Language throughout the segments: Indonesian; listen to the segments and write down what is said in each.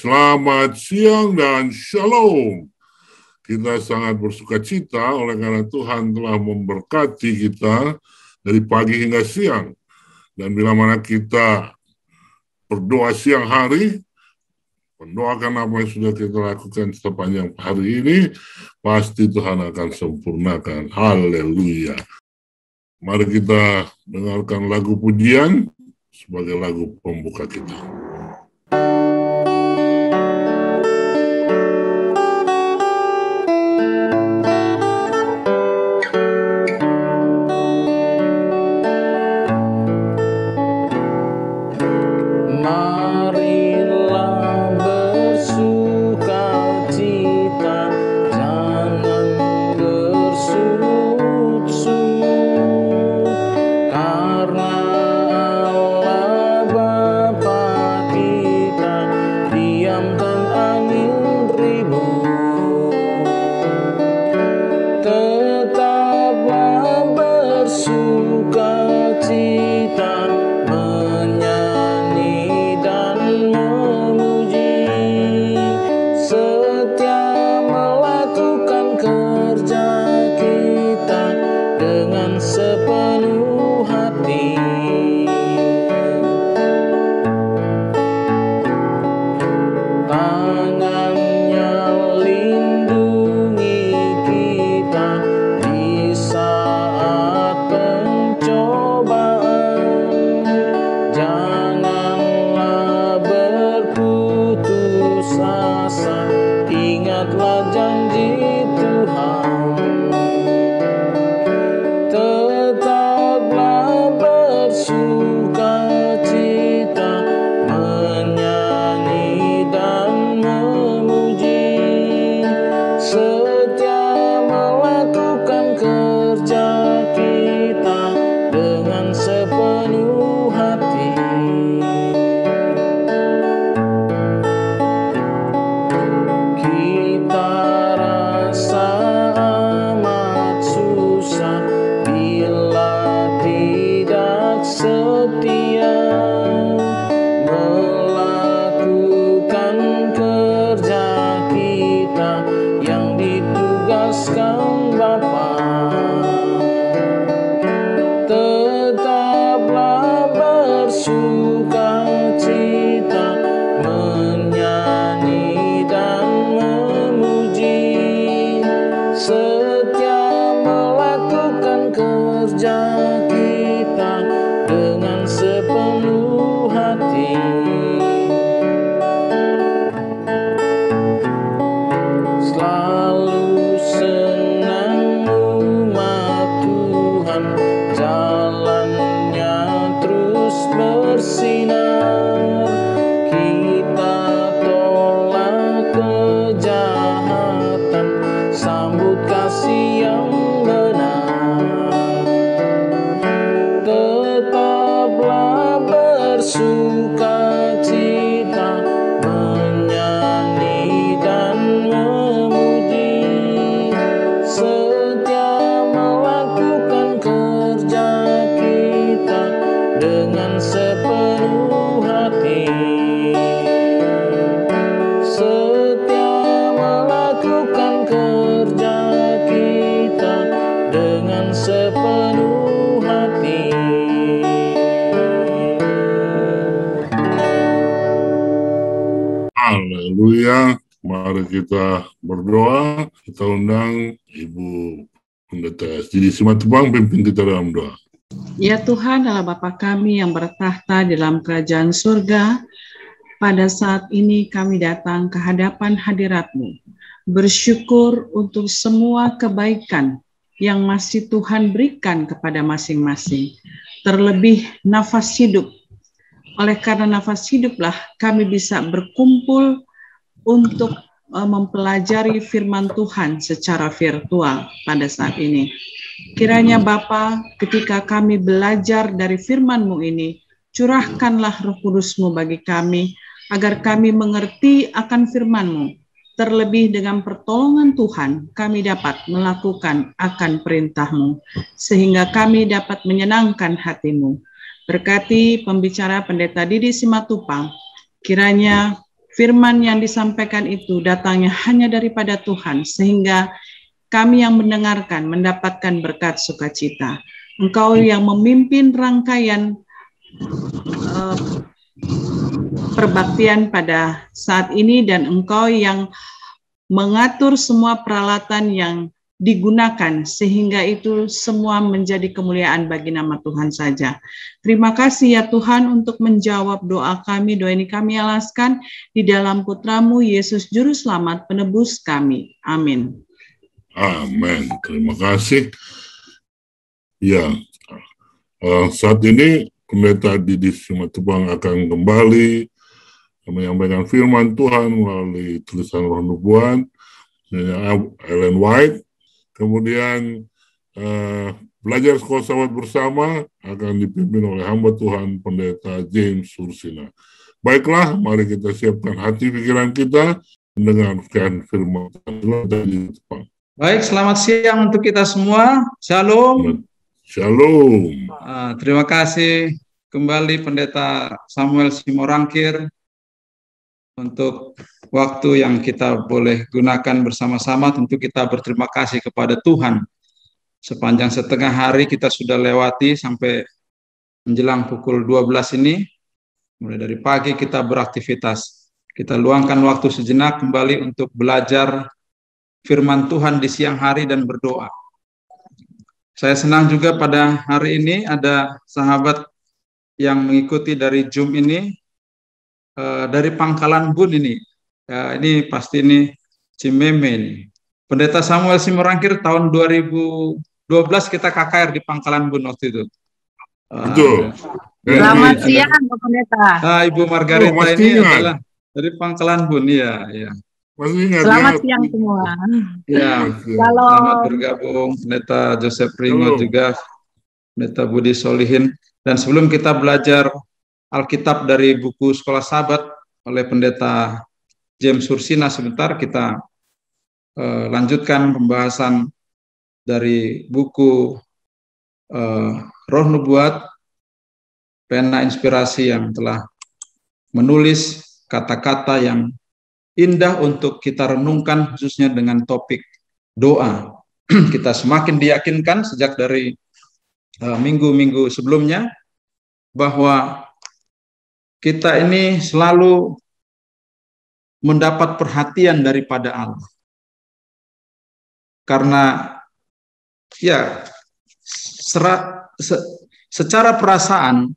Selamat siang dan shalom. Kita sangat bersuka cita oleh karena Tuhan telah memberkati kita dari pagi hingga siang. Dan bila mana kita berdoa siang hari, mendoakan apa yang sudah kita lakukan sepanjang hari ini, pasti Tuhan akan sempurnakan. Haleluya. Mari kita dengarkan lagu pujian sebagai lagu pembuka kita. Haleluya, mari kita berdoa. Kita undang Ibu Pendeta Didi Simatupang pimpin kita dalam doa. Ya Tuhan, Allah Bapa kami yang bertahta di dalam kerajaan surga, pada saat ini kami datang ke hadapan hadirat-Mu, bersyukur untuk semua kebaikan yang masih Tuhan berikan kepada masing-masing, terlebih nafas hidup. Oleh karena nafas hiduplah kami bisa berkumpul untuk mempelajari firman Tuhan secara virtual pada saat ini. Kiranya Bapa, ketika kami belajar dari firman-Mu ini, curahkanlah Roh Kudus-Mu bagi kami, agar kami mengerti akan firman-Mu. Terlebih dengan pertolongan Tuhan, kami dapat melakukan akan perintah-Mu, sehingga kami dapat menyenangkan hati-Mu. Berkati pembicara Pendeta Didi Simatupang, kiranya firman yang disampaikan itu datangnya hanya daripada Tuhan, sehingga kami yang mendengarkan mendapatkan berkat sukacita. Engkau yang memimpin rangkaian perbaktian pada saat ini, dan Engkau yang mengatur semua peralatan yang digunakan, sehingga itu semua menjadi kemuliaan bagi nama Tuhan saja. Terima kasih ya Tuhan untuk menjawab doa kami. Doa ini kami alaskan di dalam Putramu Yesus Juru Selamat Penebus kami. Amin. Amin. Terima kasih. Ya, saat ini Pendeta Didi Simatupang akan kembali menyampaikan firman Tuhan melalui tulisan Roh Nubuat Ellen White. Kemudian belajar sekolah sahabat bersama akan dipimpin oleh hamba Tuhan Pendeta James Sursina. Baiklah, mari kita siapkan hati pikiran kita mendengarkan firman Tuhan. Baik, selamat siang untuk kita semua. Shalom. Shalom. Terima kasih kembali Pendeta Samuel Simorangkir untuk waktu yang kita boleh gunakan bersama-sama. Tentu kita berterima kasih kepada Tuhan. Sepanjang setengah hari kita sudah lewati sampai menjelang pukul 12 ini. Mulai dari pagi kita beraktivitas. Kita luangkan waktu sejenak kembali untuk belajar firman Tuhan di siang hari dan berdoa. Saya senang juga pada hari ini ada sahabat yang mengikuti dari Zoom ini, dari Pangkalan Bun ini. Ini pasti ini Cimeme ini. Pendeta Samuel Simorangkir tahun 2012 kita KKR di Pangkalan Bun waktu itu. Betul. Selamat siang, Pak Pendeta. Ibu Margarita ini adalah dari Pangkalan Bun, ya. Selamat siang semua. Ya, selamat bergabung Pendeta Joseph Ringo juga, Pendeta Budi Solihin. Dan sebelum kita belajar Alkitab dari buku Sekolah Sahabat oleh Pendeta James Sursina, sebentar kita lanjutkan pembahasan dari buku Roh Nubuat, pena inspirasi yang telah menulis kata-kata yang indah untuk kita renungkan, khususnya dengan topik doa. Kita semakin diyakinkan sejak dari minggu-minggu sebelumnya bahwa kita ini selalu mendapat perhatian daripada Allah. Karena ya secara perasaan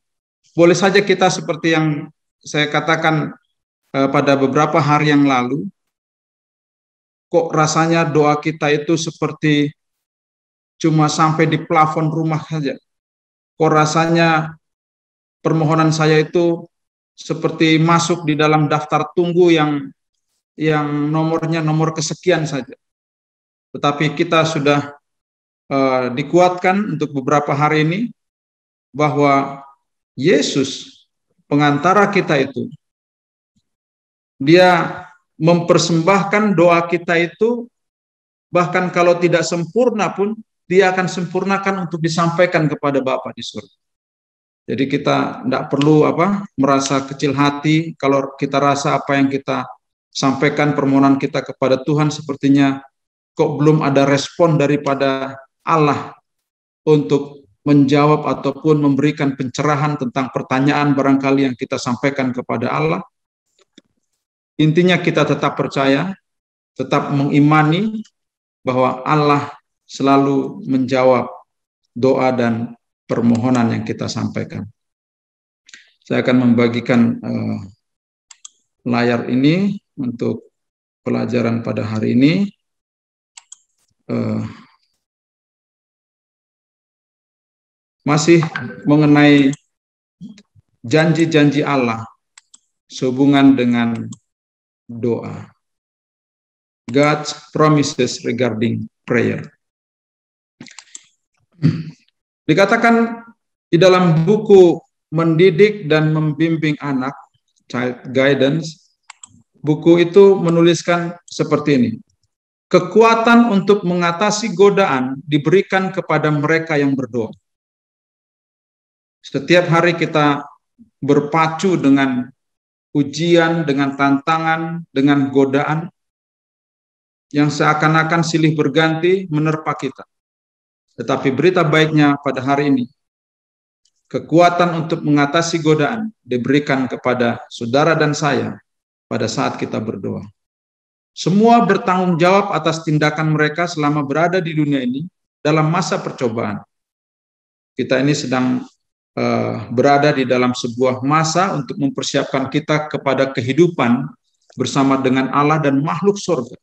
boleh saja kita seperti yang saya katakan pada beberapa hari yang lalu, kok rasanya doa kita itu seperti cuma sampai di plafon rumah saja. Kok rasanya permohonan saya itu seperti masuk di dalam daftar tunggu yang nomornya nomor kesekian saja. Tetapi kita sudah dikuatkan untuk beberapa hari ini bahwa Yesus pengantara kita itu, Dia mempersembahkan doa kita itu, bahkan kalau tidak sempurna pun Dia akan sempurnakan untuk disampaikan kepada Bapa di surga. Jadi kita tidak perlu merasa kecil hati kalau kita rasa apa yang kita sampaikan permohonan kita kepada Tuhan sepertinya kok belum ada respon daripada Allah untuk menjawab ataupun memberikan pencerahan tentang pertanyaan barangkali yang kita sampaikan kepada Allah. Intinya kita tetap percaya, tetap mengimani bahwa Allah selalu menjawab doa dan permohonan yang kita sampaikan. Saya akan membagikan layar ini untuk pelajaran pada hari ini. Masih mengenai janji-janji Allah sehubungan dengan doa. God's promises regarding prayer. Dikatakan di dalam buku Mendidik dan Membimbing Anak, Child Guidance, buku itu menuliskan seperti ini. Kekuatan untuk mengatasi godaan diberikan kepada mereka yang berdoa. Setiap hari kita berpacu dengan ujian, dengan tantangan, dengan godaan yang seakan-akan silih berganti menerpa kita. Tetapi berita baiknya pada hari ini, kekuatan untuk mengatasi godaan diberikan kepada saudara dan saya pada saat kita berdoa. Semua bertanggung jawab atas tindakan mereka selama berada di dunia ini dalam masa percobaan. Kita ini sedang berada di dalam sebuah masa untuk mempersiapkan kita kepada kehidupan bersama dengan Allah dan makhluk surga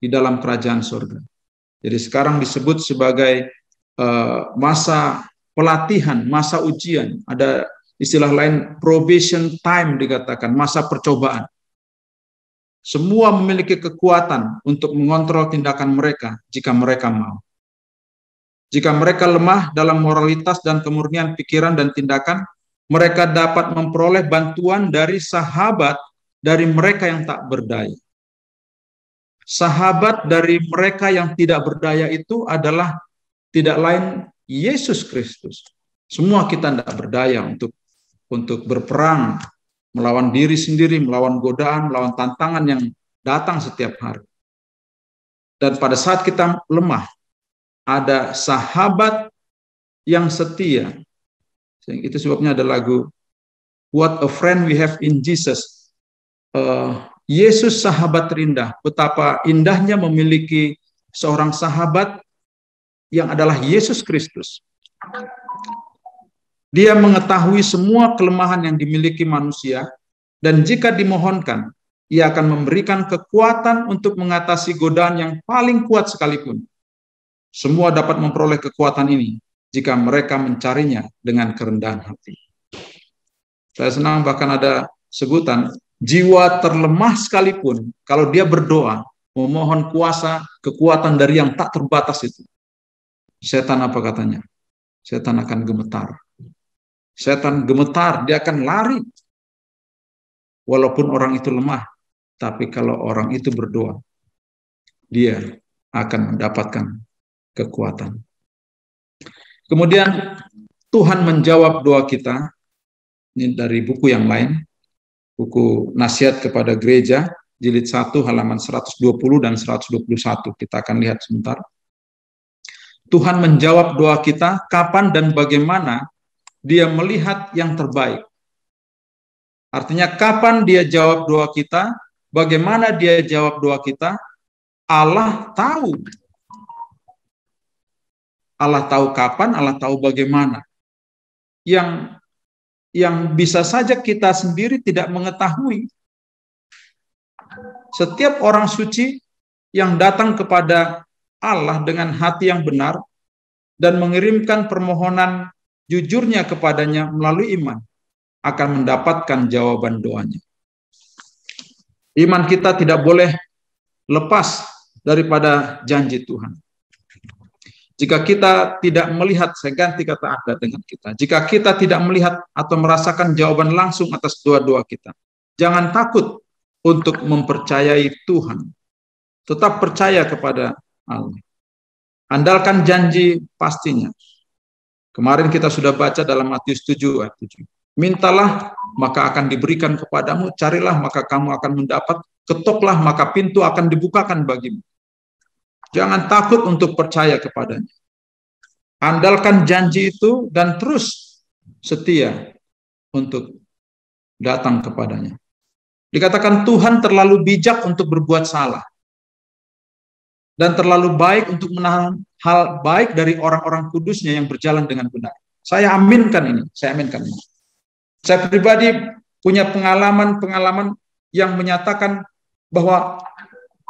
di dalam kerajaan surga. Jadi sekarang disebut sebagai masa pelatihan, masa ujian. Ada istilah lain, probation time dikatakan, masa percobaan. Semua memiliki kekuatan untuk mengontrol tindakan mereka jika mereka mau. Jika mereka lemah dalam moralitas dan kemurnian pikiran dan tindakan, mereka dapat memperoleh bantuan dari sahabat dari mereka yang tak berdaya. Sahabat dari mereka yang tidak berdaya itu adalah tidak lain Yesus Kristus. Semua kita tidak berdaya untuk berperang, melawan diri sendiri, melawan godaan, melawan tantangan yang datang setiap hari. Dan pada saat kita lemah, ada sahabat yang setia. Itu sebabnya ada lagu What a Friend We Have in Jesus. Yesus sahabat terindah. Betapa indahnya memiliki seorang sahabat yang adalah Yesus Kristus. Dia mengetahui semua kelemahan yang dimiliki manusia, dan jika dimohonkan, ia akan memberikan kekuatan untuk mengatasi godaan yang paling kuat sekalipun. Semua dapat memperoleh kekuatan ini jika mereka mencarinya dengan kerendahan hati. Saya senang bahkan ada sebutan, jiwa terlemah sekalipun, kalau dia berdoa, memohon kuasa, kekuatan dari yang tak terbatas itu. Setan apa katanya? Setan akan gemetar. Setan gemetar, dia akan lari. Walaupun orang itu lemah, tapi kalau orang itu berdoa, dia akan mendapatkan kekuatan. Kemudian Tuhan menjawab doa kita. Ini dari buku yang lain, buku Nasihat kepada Gereja, jilid 1 halaman 120 dan 121. Kita akan lihat sebentar. Tuhan menjawab doa kita kapan dan bagaimana Dia melihat yang terbaik. Artinya kapan Dia jawab doa kita, bagaimana Dia jawab doa kita, Allah tahu. Allah tahu kapan, Allah tahu bagaimana. Yang bisa saja kita sendiri tidak mengetahui. Setiap orang suci yang datang kepada Allah dengan hati yang benar dan mengirimkan permohonan jujurnya kepadanya melalui iman akan mendapatkan jawaban doanya. Iman kita tidak boleh lepas daripada janji Tuhan. Jika kita tidak melihat, saya ganti kata ada dengan kita. Jika kita tidak melihat atau merasakan jawaban langsung atas doa-doa kita, jangan takut untuk mempercayai Tuhan. Tetap percaya kepada Allah. Andalkan janji pastinya. Kemarin kita sudah baca dalam Matius 7 ayat 7. Mintalah maka akan diberikan kepadamu, carilah maka kamu akan mendapat, ketoklah maka pintu akan dibukakan bagimu. Jangan takut untuk percaya kepadanya. Andalkan janji itu dan terus setia untuk datang kepadanya. Dikatakan Tuhan terlalu bijak untuk berbuat salah. Dan terlalu baik untuk menahan hal baik dari orang-orang kudusnya yang berjalan dengan benar. Saya aminkan ini. Saya pribadi punya pengalaman-pengalaman yang menyatakan bahwa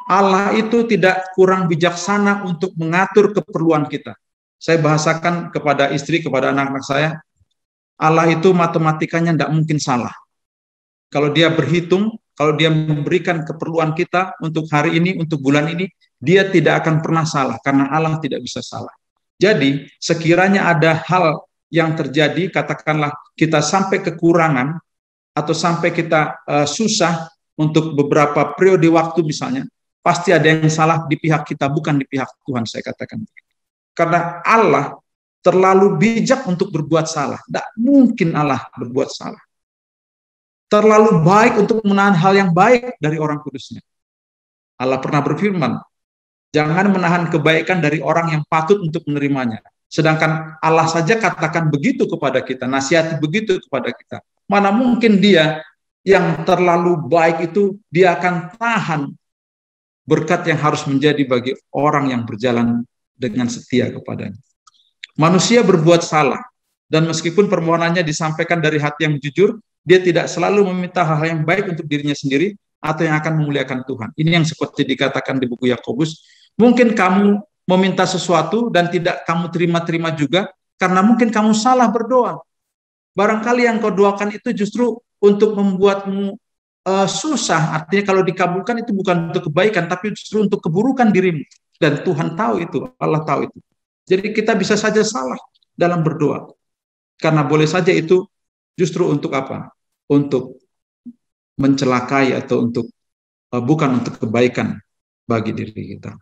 Allah itu tidak kurang bijaksana untuk mengatur keperluan kita. Saya bahasakan kepada istri, kepada anak-anak saya, Allah itu matematikanya tidak mungkin salah. Kalau dia berhitung, kalau dia memberikan keperluan kita untuk hari ini, untuk bulan ini, dia tidak akan pernah salah, karena Allah tidak bisa salah. Jadi, sekiranya ada hal yang terjadi, katakanlah kita sampai kekurangan, atau sampai kita susah untuk beberapa periode waktu misalnya, pasti ada yang salah di pihak kita, bukan di pihak Tuhan, saya katakan. Karena Allah terlalu bijak untuk berbuat salah. Tidak mungkin Allah berbuat salah. terlalu baik untuk menahan hal yang baik dari orang kudusnya. Allah pernah berfirman, jangan menahan kebaikan dari orang yang patut untuk menerimanya. Sedangkan Allah saja katakan begitu kepada kita, nasihati begitu kepada kita. Mana mungkin dia yang terlalu baik itu, dia akan tahan berkat yang harus menjadi bagi orang yang berjalan dengan setia kepadanya. Manusia berbuat salah, dan meskipun permohonannya disampaikan dari hati yang jujur, dia tidak selalu meminta hal yang baik untuk dirinya sendiri atau yang akan memuliakan Tuhan. Ini yang seperti dikatakan di buku Yakobus. Mungkin kamu meminta sesuatu dan tidak kamu terima-terima juga karena mungkin kamu salah berdoa. Barangkali yang kau doakan itu justru untuk membuatmu susah. Artinya kalau dikabulkan itu bukan untuk kebaikan, tapi justru untuk keburukan dirimu. Dan Tuhan tahu itu, Allah tahu itu. Jadi kita bisa saja salah dalam berdoa. Karena boleh saja itu justru untuk apa? Untuk mencelakai atau untuk bukan untuk kebaikan bagi diri kita.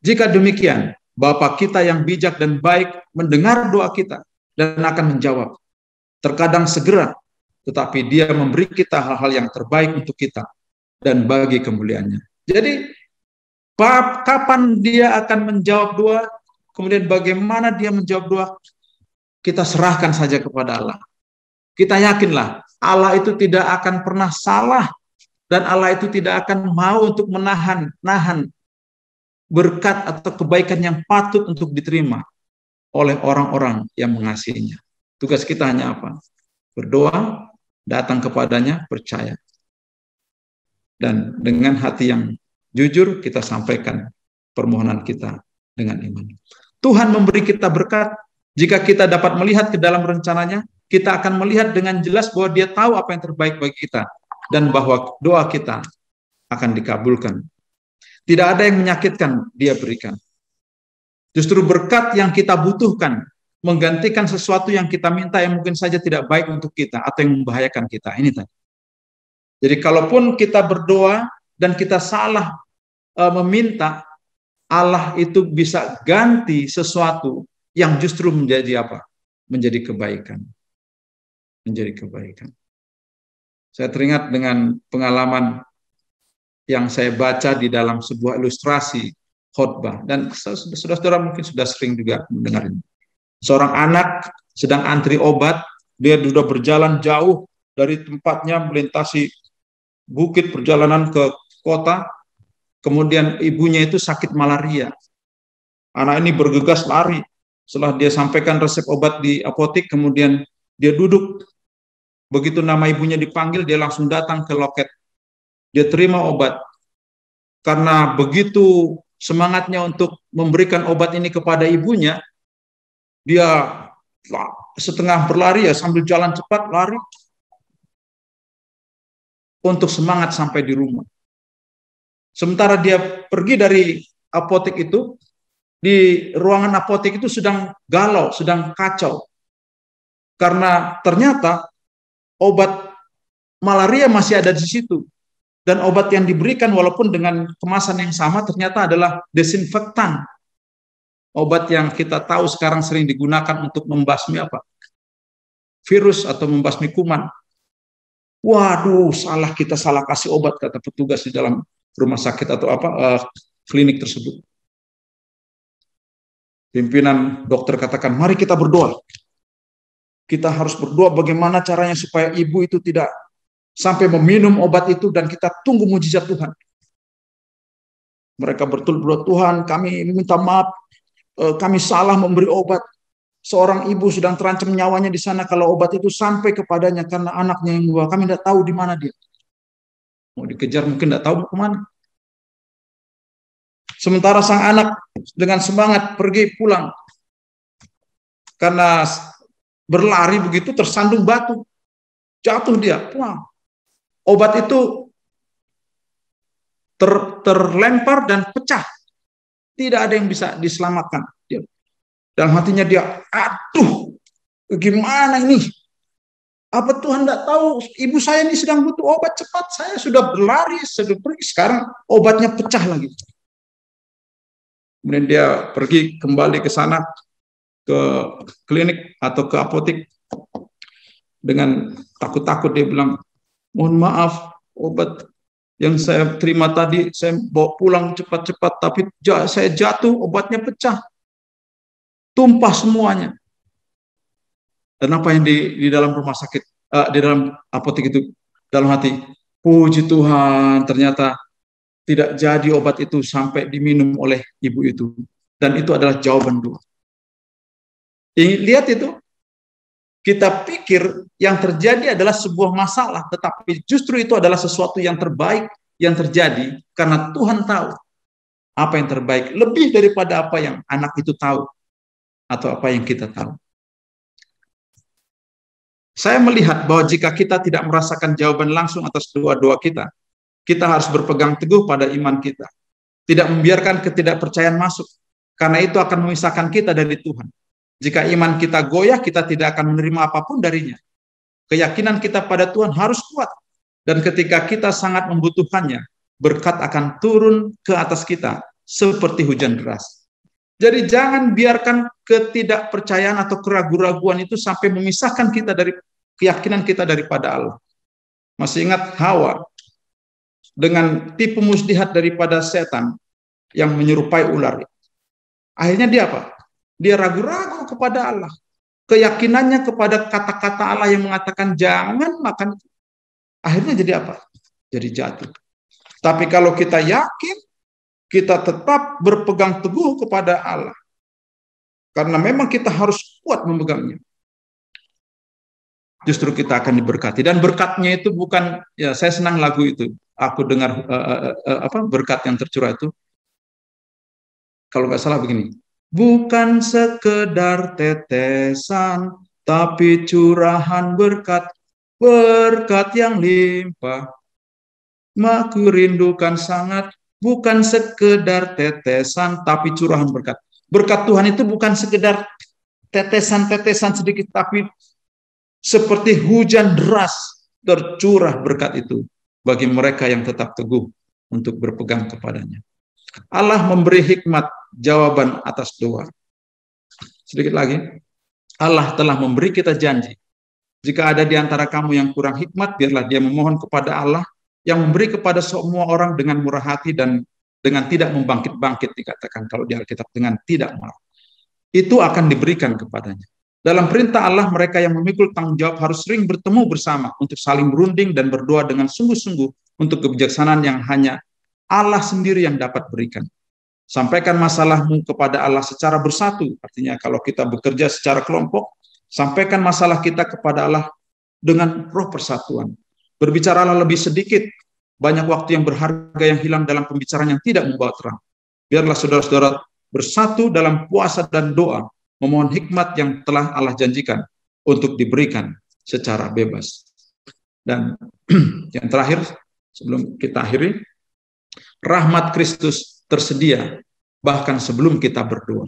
Jika demikian, Bapa kita yang bijak dan baik mendengar doa kita dan akan menjawab. Terkadang segera, tetapi Dia memberi kita hal-hal yang terbaik untuk kita dan bagi kemuliaannya. Jadi, kapan Dia akan menjawab doa, kemudian bagaimana Dia menjawab doa, kita serahkan saja kepada Allah. Kita yakinlah, Allah itu tidak akan pernah salah, dan Allah itu tidak akan mau untuk menahan berkat atau kebaikan yang patut untuk diterima oleh orang-orang yang mengasihinya. Tugas kita hanya apa? Berdoa, datang kepadanya, percaya. Dan dengan hati yang jujur kita sampaikan permohonan kita dengan iman. Tuhan memberi kita berkat, jika kita dapat melihat ke dalam rencananya, kita akan melihat dengan jelas bahwa Dia tahu apa yang terbaik bagi kita dan bahwa doa kita akan dikabulkan. Tidak ada yang menyakitkan Dia berikan. Justru berkat yang kita butuhkan menggantikan sesuatu yang kita minta yang mungkin saja tidak baik untuk kita atau yang membahayakan kita. Ini tadi. Jadi kalaupun kita berdoa dan kita salah meminta, Allah itu bisa ganti sesuatu yang justru menjadi apa? Menjadi kebaikan. Menjadi kebaikan. Saya teringat dengan pengalaman yang saya baca di dalam sebuah ilustrasi khotbah, dan saudara-saudara mungkin sudah sering juga mendengar ini. Seorang anak sedang antri obat, dia sudah berjalan jauh dari tempatnya, melintasi bukit perjalanan ke kota, kemudian ibunya itu sakit malaria. Anak ini bergegas lari, setelah dia sampaikan resep obat di apotek, kemudian dia duduk, begitu nama ibunya dipanggil, dia langsung datang ke loket. Dia terima obat. Karena begitu semangatnya untuk memberikan obat ini kepada ibunya, dia setengah berlari ya, sambil jalan cepat lari untuk semangat sampai di rumah. Sementara dia pergi dari apotek itu, di ruangan apotek itu sedang galau, sedang kacau. Karena ternyata obat malaria masih ada di situ. Dan obat yang diberikan walaupun dengan kemasan yang sama ternyata adalah desinfektan. Obat yang kita tahu sekarang sering digunakan untuk membasmi apa? Virus atau membasmi kuman. Waduh, kita salah kasih obat, kata petugas di dalam rumah sakit atau klinik tersebut. Pimpinan dokter katakan, mari kita berdoa. Kita harus berdoa bagaimana caranya supaya ibu itu tidak sampai meminum obat itu, dan kita tunggu mujizat Tuhan. Mereka berdoa, Tuhan kami minta maaf, kami salah memberi obat. Seorang ibu sedang terancam nyawanya di sana kalau obat itu sampai kepadanya karena anaknya yang membawa. Kami tidak tahu di mana dia. Mau dikejar mungkin tidak tahu kemana. Sementara sang anak dengan semangat pergi pulang. Karena berlari begitu tersandung batu. Jatuh dia, pulang. Obat itu terlempar dan pecah. Tidak ada yang bisa diselamatkan. Dalam hatinya dia, aduh, gimana ini? Apa Tuhan tidak tahu ibu saya ini sedang butuh obat cepat? Saya sudah berlari, sudah pergi, sekarang obatnya pecah lagi. Kemudian dia pergi kembali ke sana, ke klinik atau ke apotek. dengan takut-takut dia bilang, mohon maaf, obat yang saya terima tadi, saya bawa pulang cepat-cepat, tapi saya jatuh, obatnya pecah. Tumpah semuanya. Dan apa yang di dalam rumah sakit, di dalam apotek itu, dalam hati, puji Tuhan, ternyata tidak jadi obat itu sampai diminum oleh ibu itu. Dan itu adalah jawaban doa. Lihat itu, kita pikir yang terjadi adalah sebuah masalah, tetapi justru itu adalah sesuatu yang terbaik yang terjadi karena Tuhan tahu apa yang terbaik lebih daripada apa yang anak itu tahu atau apa yang kita tahu. Saya melihat bahwa jika kita tidak merasakan jawaban langsung atas doa-doa kita, kita harus berpegang teguh pada iman kita. Tidak membiarkan ketidakpercayaan masuk, karena itu akan memisahkan kita dari Tuhan. Jika iman kita goyah, kita tidak akan menerima apapun darinya. Keyakinan kita pada Tuhan harus kuat. Dan ketika kita sangat membutuhkannya, berkat akan turun ke atas kita seperti hujan deras. Jadi jangan biarkan ketidakpercayaan atau keraguan-raguan itu sampai memisahkan kita dari keyakinan kita daripada Allah. Masih ingat Hawa dengan tipu muslihat daripada setan yang menyerupai ular. Akhirnya dia apa? Dia ragu-ragu kepada Allah. Keyakinannya kepada kata-kata Allah yang mengatakan jangan makan. Akhirnya jadi apa? Jadi jatuh. Tapi kalau kita yakin, kita tetap berpegang teguh kepada Allah. Karena memang kita harus kuat memegangnya. Justru kita akan diberkati. Dan berkatnya itu bukan, ya saya senang lagu itu. Aku dengar berkat yang tercurah itu. Kalau nggak salah begini. Bukan sekedar tetesan, tapi curahan berkat, berkat yang limpah. Aku rindukan sangat, bukan sekedar tetesan, tapi curahan berkat. Berkat Tuhan itu bukan sekedar tetesan-tetesan sedikit, tapi seperti hujan deras tercurah berkat itu bagi mereka yang tetap teguh untuk berpegang kepadanya. Allah memberi hikmat jawaban atas doa. Sedikit lagi, Allah telah memberi kita janji. Jika ada di antara kamu yang kurang hikmat, biarlah dia memohon kepada Allah yang memberi kepada semua orang dengan murah hati dan dengan tidak membangkit-bangkit, dikatakan kalau di Alkitab, dengan tidak marah. Itu akan diberikan kepadanya. Dalam perintah Allah, mereka yang memikul tanggung jawab harus sering bertemu bersama untuk saling berunding dan berdoa dengan sungguh-sungguh untuk kebijaksanaan yang hanya Allah sendiri yang dapat berikan. Sampaikan masalahmu kepada Allah secara bersatu. Artinya kalau kita bekerja secara kelompok, sampaikan masalah kita kepada Allah dengan roh persatuan. Berbicaralah lebih sedikit. Banyak waktu yang berharga yang hilang dalam pembicaraan yang tidak membawa terang. Biarlah saudara-saudara bersatu dalam puasa dan doa, memohon hikmat yang telah Allah janjikan untuk diberikan secara bebas. Dan yang terakhir, sebelum kita akhiri, rahmat Kristus tersedia bahkan sebelum kita berdoa.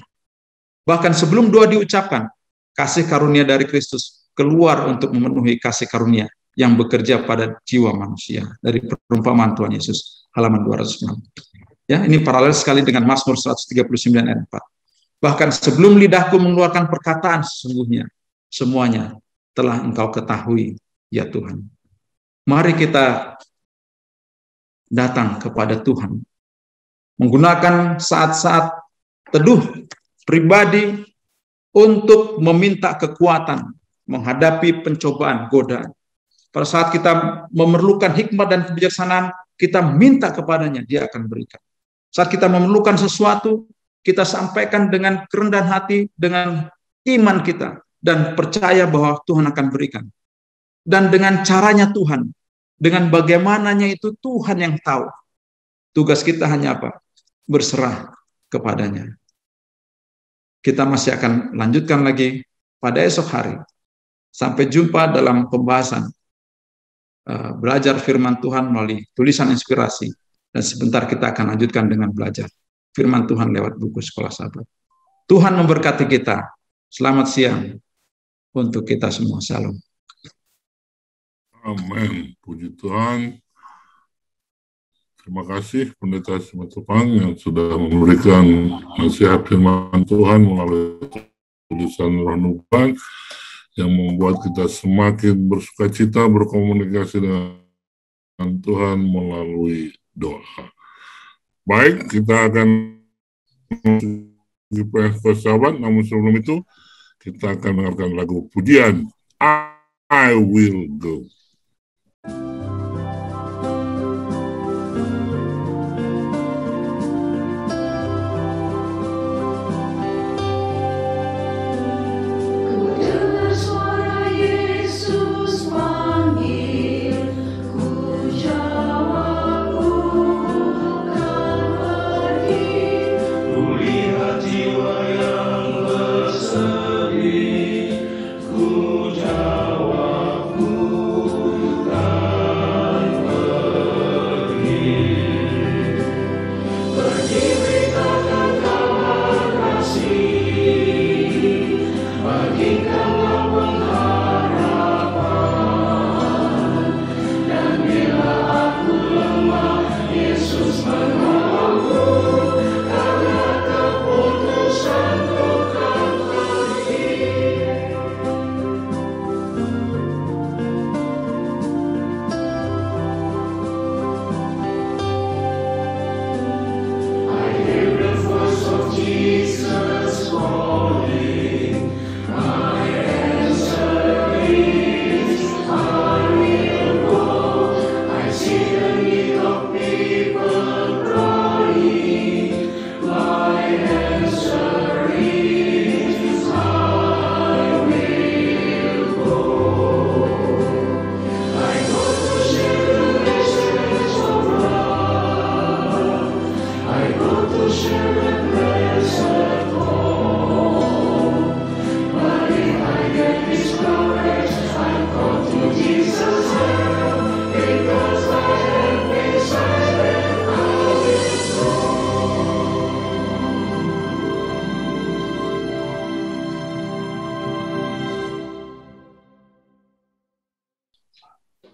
Bahkan sebelum doa diucapkan, kasih karunia dari Kristus keluar untuk memenuhi kasih karunia yang bekerja pada jiwa manusia. Dari perumpamaan Tuhan Yesus, halaman 206. Ya, ini paralel sekali dengan Mazmur 139 ayat 4. Bahkan sebelum lidahku mengeluarkan perkataan, sesungguhnya semuanya telah Engkau ketahui, ya Tuhan. Mari kita datang kepada Tuhan, menggunakan saat-saat teduh pribadi untuk meminta kekuatan menghadapi pencobaan, godaan. Pada saat kita memerlukan hikmat dan kebijaksanaan, kita minta kepadanya, dia akan berikan. Saat kita memerlukan sesuatu, kita sampaikan dengan kerendahan hati, dengan iman kita, dan percaya bahwa Tuhan akan berikan. Dan dengan caranya Tuhan, dengan bagaimananya itu Tuhan yang tahu. Tugas kita hanya apa? Berserah kepadanya. Kita masih akan lanjutkan lagi pada esok hari. Sampai jumpa dalam pembahasan belajar firman Tuhan melalui tulisan inspirasi. Dan sebentar kita akan lanjutkan dengan belajar firman Tuhan lewat buku Sekolah Sahabat. Tuhan memberkati kita. Selamat siang untuk kita semua. Salam. Amin. Puji Tuhan. Terima kasih Pendeta Simatupang yang sudah memberikan nasihat firman Tuhan melalui tulisan Roh Nubuat. yang membuat kita semakin bersukacita berkomunikasi dengan Tuhan melalui doa. Baik, kita akan di sahabat, namun sebelum itu kita akan mendengarkan lagu pujian I Will Go.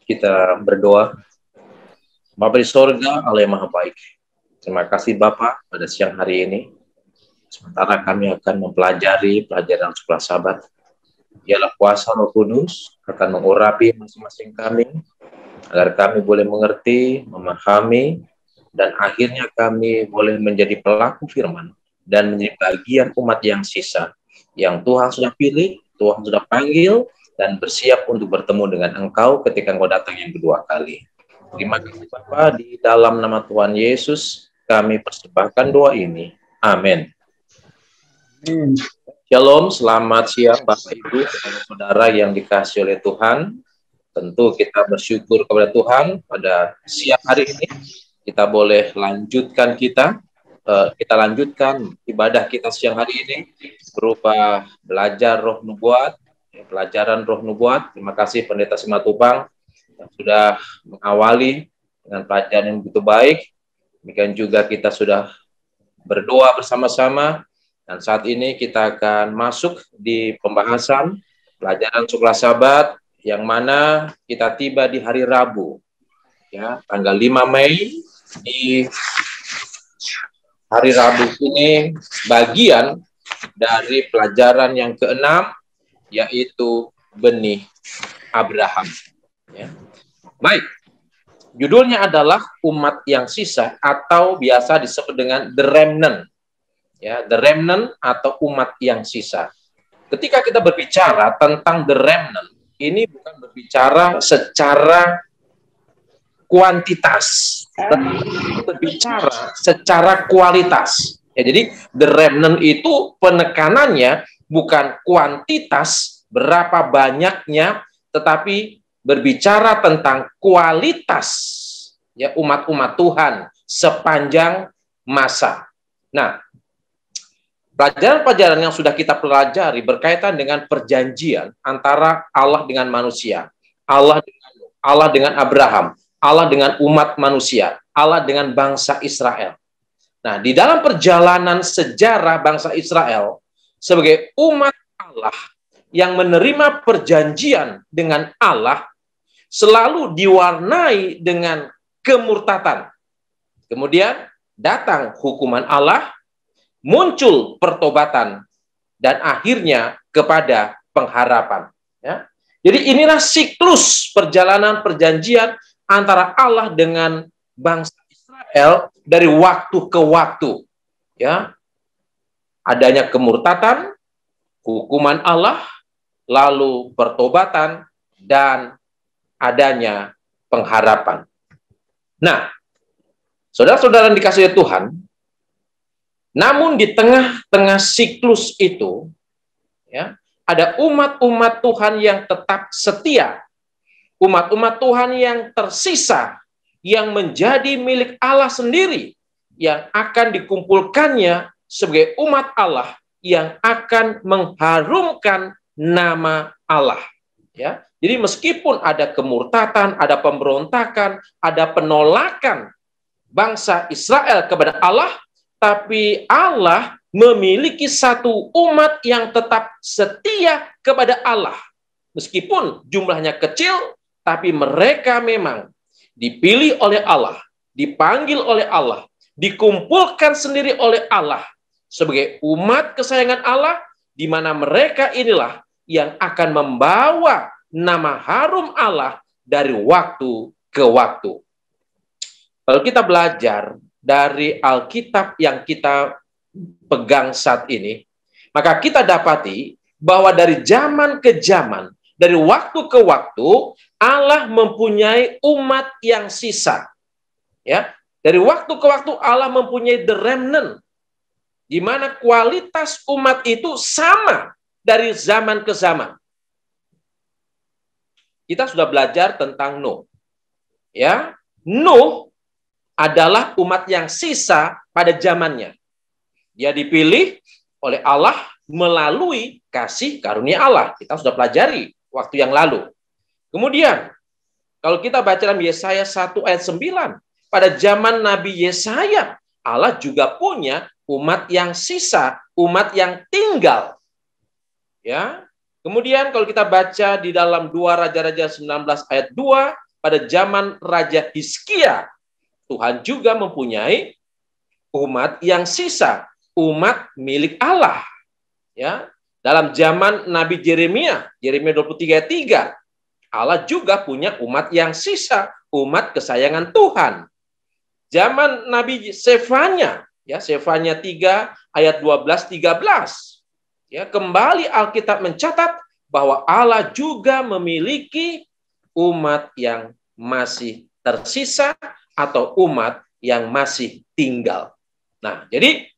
Kita berdoa. Bapa di sorga, Allah yang maha baik. Terima kasih Bapa pada siang hari ini. Sementara kami akan mempelajari pelajaran sekolah Sabat. Biarlah kuasa Roh Kudus akan mengurapi masing-masing kami, agar kami boleh mengerti, memahami, dan akhirnya kami boleh menjadi pelaku firman dan menjadi bagian umat yang sisa, yang Tuhan sudah pilih, Tuhan sudah panggil, dan bersiap untuk bertemu dengan Engkau ketika Engkau datang yang kedua kali. Terima kasih Bapa, di dalam nama Tuhan Yesus kami persembahkan doa ini. Amin. Shalom, selamat siang Bapak Ibu, saudara yang dikasihi oleh Tuhan. Tentu kita bersyukur kepada Tuhan pada siang hari ini. Kita boleh lanjutkan kita lanjutkan ibadah kita siang hari ini berupa belajar roh nubuat. Pelajaran roh nubuat. Terima kasih Pendeta Simatupang yang sudah mengawali dengan pelajaran yang begitu baik. Demikian juga kita sudah berdoa bersama-sama, dan saat ini kita akan masuk di pembahasan pelajaran sekolah Sabat yang mana kita tiba di hari Rabu, ya, tanggal 5 Mei. Di hari Rabu ini bagian dari pelajaran yang ke-6, yaitu benih Abraham. Ya. Baik, judulnya adalah umat yang sisa atau biasa disebut dengan the remnant. Ya, the remnant atau umat yang sisa. Ketika kita berbicara tentang the remnant, ini bukan berbicara secara kuantitas, tapi berbicara secara kualitas. Ya, jadi the remnant itu penekanannya bukan kuantitas berapa banyaknya, tetapi berbicara tentang kualitas, ya, umat-umat Tuhan sepanjang masa. Nah, pelajaran-pelajaran yang sudah kita pelajari berkaitan dengan perjanjian antara Allah dengan manusia, Allah dengan Abraham, Allah dengan umat manusia, Allah dengan bangsa Israel. Nah, di dalam perjalanan sejarah bangsa Israel sebagai umat Allah yang menerima perjanjian dengan Allah selalu diwarnai dengan kemurtatan. Kemudian datang hukuman Allah, muncul pertobatan, dan akhirnya kepada pengharapan. Ya. Jadi inilah siklus perjalanan perjanjian antara Allah dengan bangsa Israel dari waktu ke waktu. Ya. Adanya kemurtatan, hukuman Allah, lalu pertobatan, dan adanya pengharapan. Nah, saudara-saudara yang dikasihi Tuhan, namun di tengah-tengah siklus itu, ya, ada umat-umat Tuhan yang tetap setia, umat-umat Tuhan yang tersisa, yang menjadi milik Allah sendiri, yang akan dikumpulkannya sebagai umat Allah yang akan mengharumkan nama Allah. Ya, jadi meskipun ada kemurtatan, ada pemberontakan, ada penolakan bangsa Israel kepada Allah, tapi Allah memiliki satu umat yang tetap setia kepada Allah. Meskipun jumlahnya kecil, tapi mereka memang dipilih oleh Allah, dipanggil oleh Allah, dikumpulkan sendiri oleh Allah sebagai umat kesayangan Allah, di mana mereka inilah yang akan membawa nama harum Allah dari waktu ke waktu. Kalau kita belajar dari Alkitab yang kita pegang saat ini, maka kita dapati bahwa dari zaman ke zaman, dari waktu ke waktu, Allah mempunyai umat yang sisa. Ya, dari waktu ke waktu Allah mempunyai the remnant, di mana kualitas umat itu sama dari zaman ke zaman. Kita sudah belajar tentang Nuh. Ya, Nuh adalah umat yang sisa pada zamannya. Dia dipilih oleh Allah melalui kasih karunia Allah. Kita sudah pelajari waktu yang lalu. Kemudian, kalau kita baca dalam Yesaya 1 ayat 9, pada zaman Nabi Yesaya, Allah juga punya umat yang sisa, umat yang tinggal. Ya. Kemudian kalau kita baca di dalam 2 Raja-Raja 19 ayat 2, pada zaman Raja Hizkia, Tuhan juga mempunyai umat yang sisa, umat milik Allah. Ya. Dalam zaman Nabi Yeremia 23 ayat 3, Allah juga punya umat yang sisa, umat kesayangan Tuhan. Zaman Nabi Sefanya, ya, Sefanya 3 ayat 12-13. Ya, kembali Alkitab mencatat bahwa Allah juga memiliki umat yang masih tersisa atau umat yang masih tinggal. Nah, jadi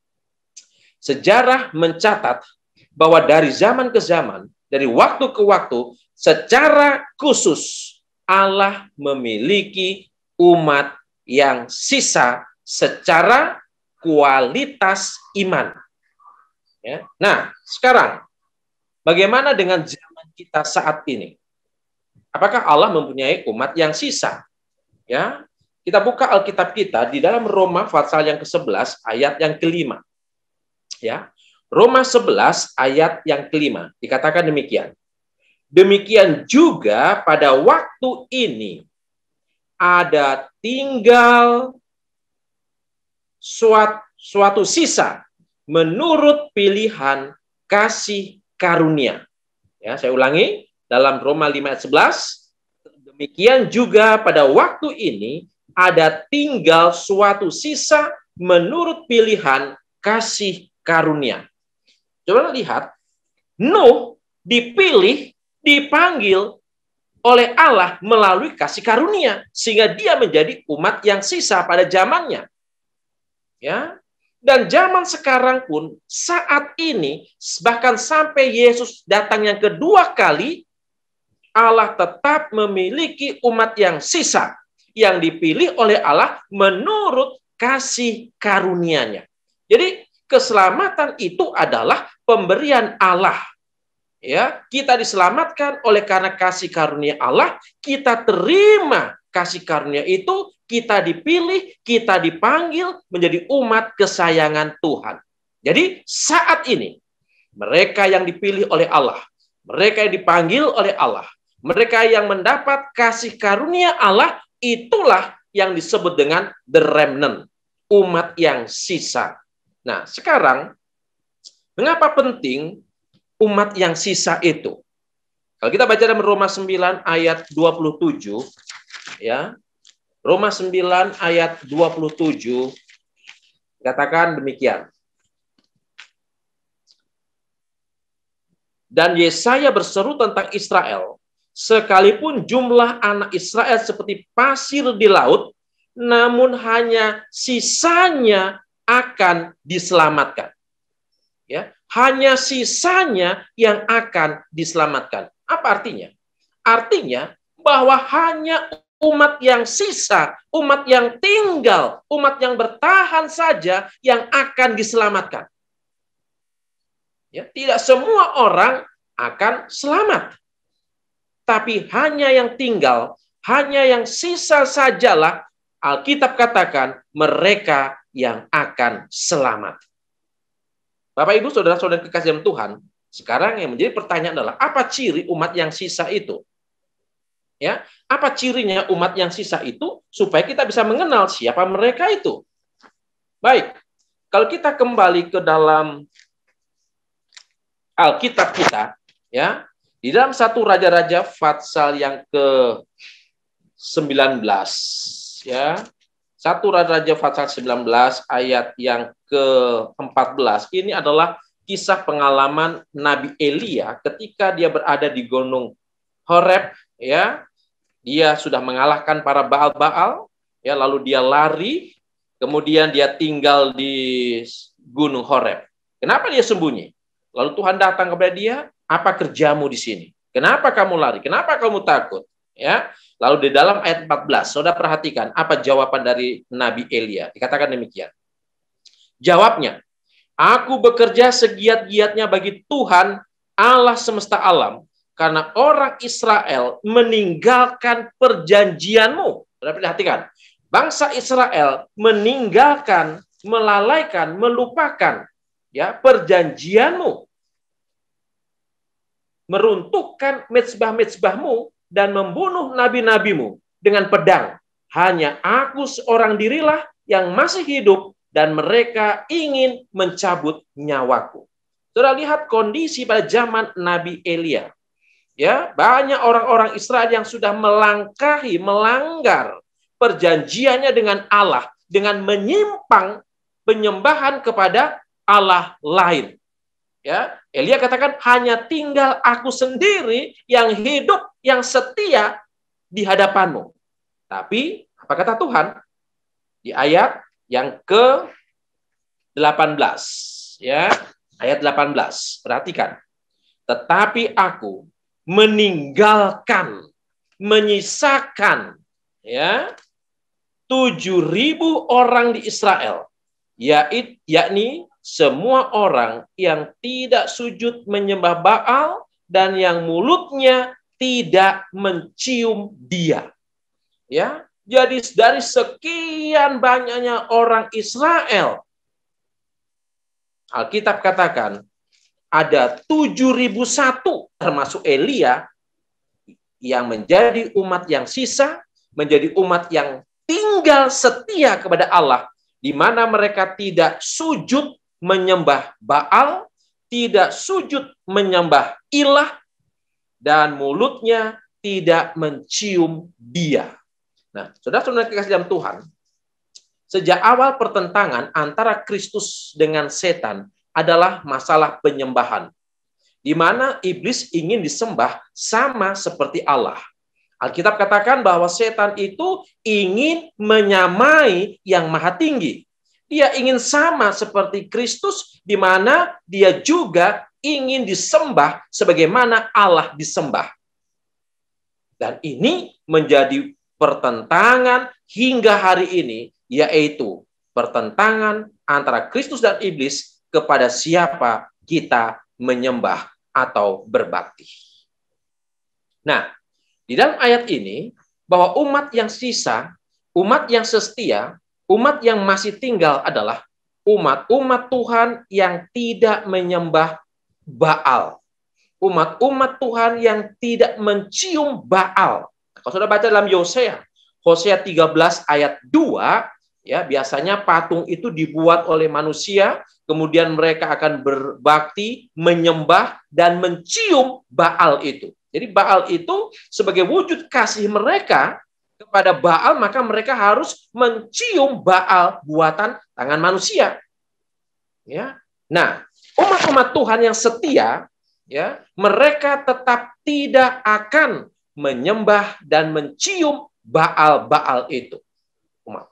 sejarah mencatat bahwa dari zaman ke zaman, dari waktu ke waktu, secara khusus Allah memiliki umat yang sisa secara kualitas iman. Ya. Nah, sekarang bagaimana dengan zaman kita saat ini? Apakah Allah mempunyai umat yang sisa? Ya, kita buka Alkitab kita di dalam Roma pasal yang ke-11 ayat yang ke-5. Ya, Roma 11 ayat yang ke-5 dikatakan demikian. Demikian juga pada waktu ini ada tinggal suatu sisa menurut pilihan kasih karunia. Ya, saya ulangi, dalam Roma 5 ayat 11, demikian juga pada waktu ini ada tinggal suatu sisa menurut pilihan kasih karunia. Coba lihat, Nuh dipilih, dipanggil oleh Allah melalui kasih karunia, sehingga dia menjadi umat yang sisa pada zamannya. Ya. Dan zaman sekarang pun saat ini, bahkan sampai Yesus datang yang kedua kali, Allah tetap memiliki umat yang sisa, yang dipilih oleh Allah menurut kasih karunia-Nya. Jadi keselamatan itu adalah pemberian Allah. Ya, kita diselamatkan oleh karena kasih karunia Allah, kita terima kasih karunia itu, kita dipilih, kita dipanggil menjadi umat kesayangan Tuhan. Jadi saat ini, mereka yang dipilih oleh Allah, mereka yang dipanggil oleh Allah, mereka yang mendapat kasih karunia Allah, itulah yang disebut dengan the remnant, umat yang sisa. Nah, sekarang, mengapa penting umat yang sisa itu? Kalau kita baca dalam Roma 9 ayat 27, ya. Roma 9 ayat 27 katakan demikian. Dan Yesaya berseru tentang Israel, sekalipun jumlah anak Israel seperti pasir di laut, namun hanya sisanya akan diselamatkan. Ya, hanya sisanya yang akan diselamatkan. Apa artinya? Artinya bahwa hanya umat yang sisa, umat yang tinggal, umat yang bertahan saja yang akan diselamatkan. Ya, tidak semua orang akan selamat. Tapi hanya yang tinggal, hanya yang sisa sajalah Alkitab katakan mereka yang akan selamat. Bapak, Ibu, saudara-saudara kekasih dalam Tuhan, sekarang yang menjadi pertanyaan adalah apa ciri umat yang sisa itu? Ya, apa cirinya umat yang sisa itu supaya kita bisa mengenal siapa mereka itu? Baik, kalau kita kembali ke dalam Alkitab kita, ya, di dalam 1 Raja-Raja pasal yang ke-19, ya. 1 Raja-Raja pasal 19 ayat yang ke-14. Ini adalah kisah pengalaman Nabi Elia ketika dia berada di Gunung Horeb, ya. Dia sudah mengalahkan para Baal-Baal, ya, lalu dia lari, kemudian dia tinggal di Gunung Horeb. Kenapa dia sembunyi? Lalu Tuhan datang kepada dia, apa kerjamu di sini? Kenapa kamu lari? Kenapa kamu takut? Ya. Lalu di dalam ayat 14, saudara perhatikan apa jawaban dari Nabi Elia. Dikatakan demikian. Jawabnya, aku bekerja segiat-giatnya bagi Tuhan Allah semesta alam, karena orang Israel meninggalkan perjanjianmu. Saudara perhatikan, bangsa Israel meninggalkan, melalaikan, melupakan, ya, perjanjianmu, meruntuhkan mezbah-mezbahmu dan membunuh nabi-nabimu dengan pedang. Hanya aku seorang dirilah yang masih hidup dan mereka ingin mencabut nyawaku. Saudara lihat kondisi pada zaman Nabi Elia. Ya, banyak orang-orang Israel yang sudah melangkahi, melanggar perjanjiannya dengan Allah dengan menyimpang penyembahan kepada Allah lain. Ya, Elia katakan hanya tinggal aku sendiri yang hidup, yang setia di hadapanmu. Tapi apa kata Tuhan? Di ayat yang ke-18, ya, ayat 18. Perhatikan. Tetapi aku meninggalkan, menyisakan, ya, 7.000 orang di Israel, yakni semua orang yang tidak sujud menyembah Baal dan yang mulutnya tidak mencium dia. Ya, jadi dari sekian banyaknya orang Israel, Alkitab katakan ada 7.001 termasuk Elia yang menjadi umat yang sisa, menjadi umat yang tinggal setia kepada Allah, di mana mereka tidak sujud menyembah Baal, tidak sujud menyembah ilah, dan mulutnya tidak mencium dia. Nah, saudara-saudara kekasih dalam Tuhan, sejak awal pertentangan antara Kristus dengan setan adalah masalah penyembahan, di mana iblis ingin disembah sama seperti Allah. Alkitab katakan bahwa setan itu ingin menyamai yang maha tinggi. Dia ingin sama seperti Kristus, di mana dia juga ingin disembah sebagaimana Allah disembah. Dan ini menjadi pertentangan hingga hari ini, yaitu pertentangan antara Kristus dan iblis kepada siapa kita menyembah atau berbakti. Nah, di dalam ayat ini, bahwa umat yang sisa, umat yang setia, umat yang masih tinggal adalah umat-umat Tuhan yang tidak menyembah Baal. Umat-umat Tuhan yang tidak mencium Baal. Kalau sudah baca dalam Hosea 13 ayat 2, ya, biasanya patung itu dibuat oleh manusia, kemudian mereka akan berbakti, menyembah, dan mencium Baal itu. Jadi Baal itu sebagai wujud kasih mereka kepada Baal, maka mereka harus mencium Baal buatan tangan manusia. Ya. Nah, umat-umat Tuhan yang setia, ya, mereka tetap tidak akan menyembah dan mencium Baal-Baal itu.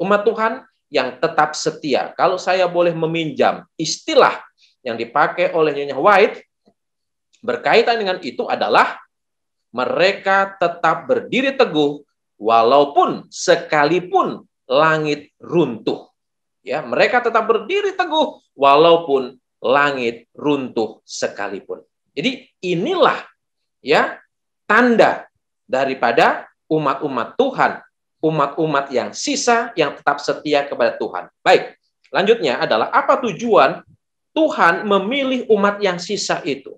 Umat Tuhan yang tetap setia. Kalau saya boleh meminjam istilah yang dipakai oleh Nyonya White berkaitan dengan itu adalah mereka tetap berdiri teguh walaupun sekalipun langit runtuh. Ya, mereka tetap berdiri teguh walaupun langit runtuh sekalipun. Jadi inilah ya tanda daripada umat-umat Tuhan, umat-umat yang sisa yang tetap setia kepada Tuhan. Baik, lanjutnya adalah apa tujuan Tuhan memilih umat yang sisa itu?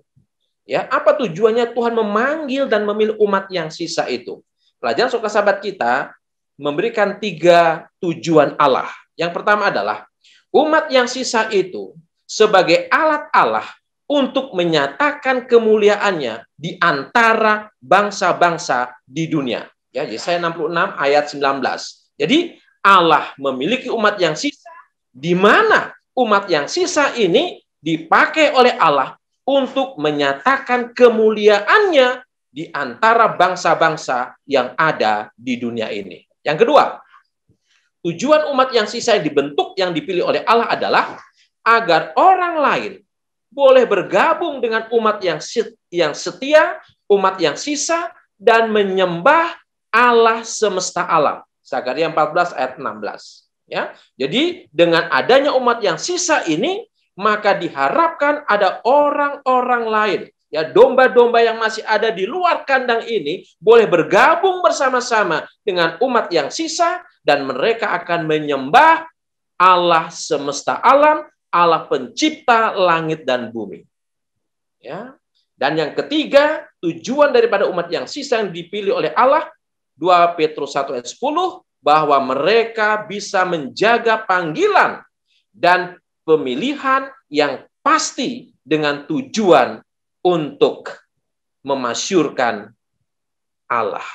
Ya, apa tujuannya Tuhan memanggil dan memilih umat yang sisa itu? Pelajaran sahabat kita memberikan 3 tujuan Allah. Yang pertama adalah umat yang sisa itu sebagai alat Allah untuk menyatakan kemuliaannya di antara bangsa-bangsa di dunia. Ya, Yesaya 66 ayat 19. Jadi Allah memiliki umat yang sisa, di mana umat yang sisa ini dipakai oleh Allah untuk menyatakan kemuliaannya di antara bangsa-bangsa yang ada di dunia ini. Yang kedua, tujuan umat yang sisa yang dibentuk, yang dipilih oleh Allah adalah agar orang lain boleh bergabung dengan umat yang setia, umat yang sisa, dan menyembah Allah semesta alam. Zakaria 14 ayat 16. Ya, jadi dengan adanya umat yang sisa ini, maka diharapkan ada orang-orang lain, ya, domba-domba yang masih ada di luar kandang ini boleh bergabung bersama-sama dengan umat yang sisa, dan mereka akan menyembah Allah semesta alam, Allah pencipta langit dan bumi. Ya. Dan yang ketiga, tujuan daripada umat yang sisa yang dipilih oleh Allah, 2 Petrus 1 ayat 10, bahwa mereka bisa menjaga panggilan dan pemilihan yang pasti dengan tujuan untuk memasyurkan Allah.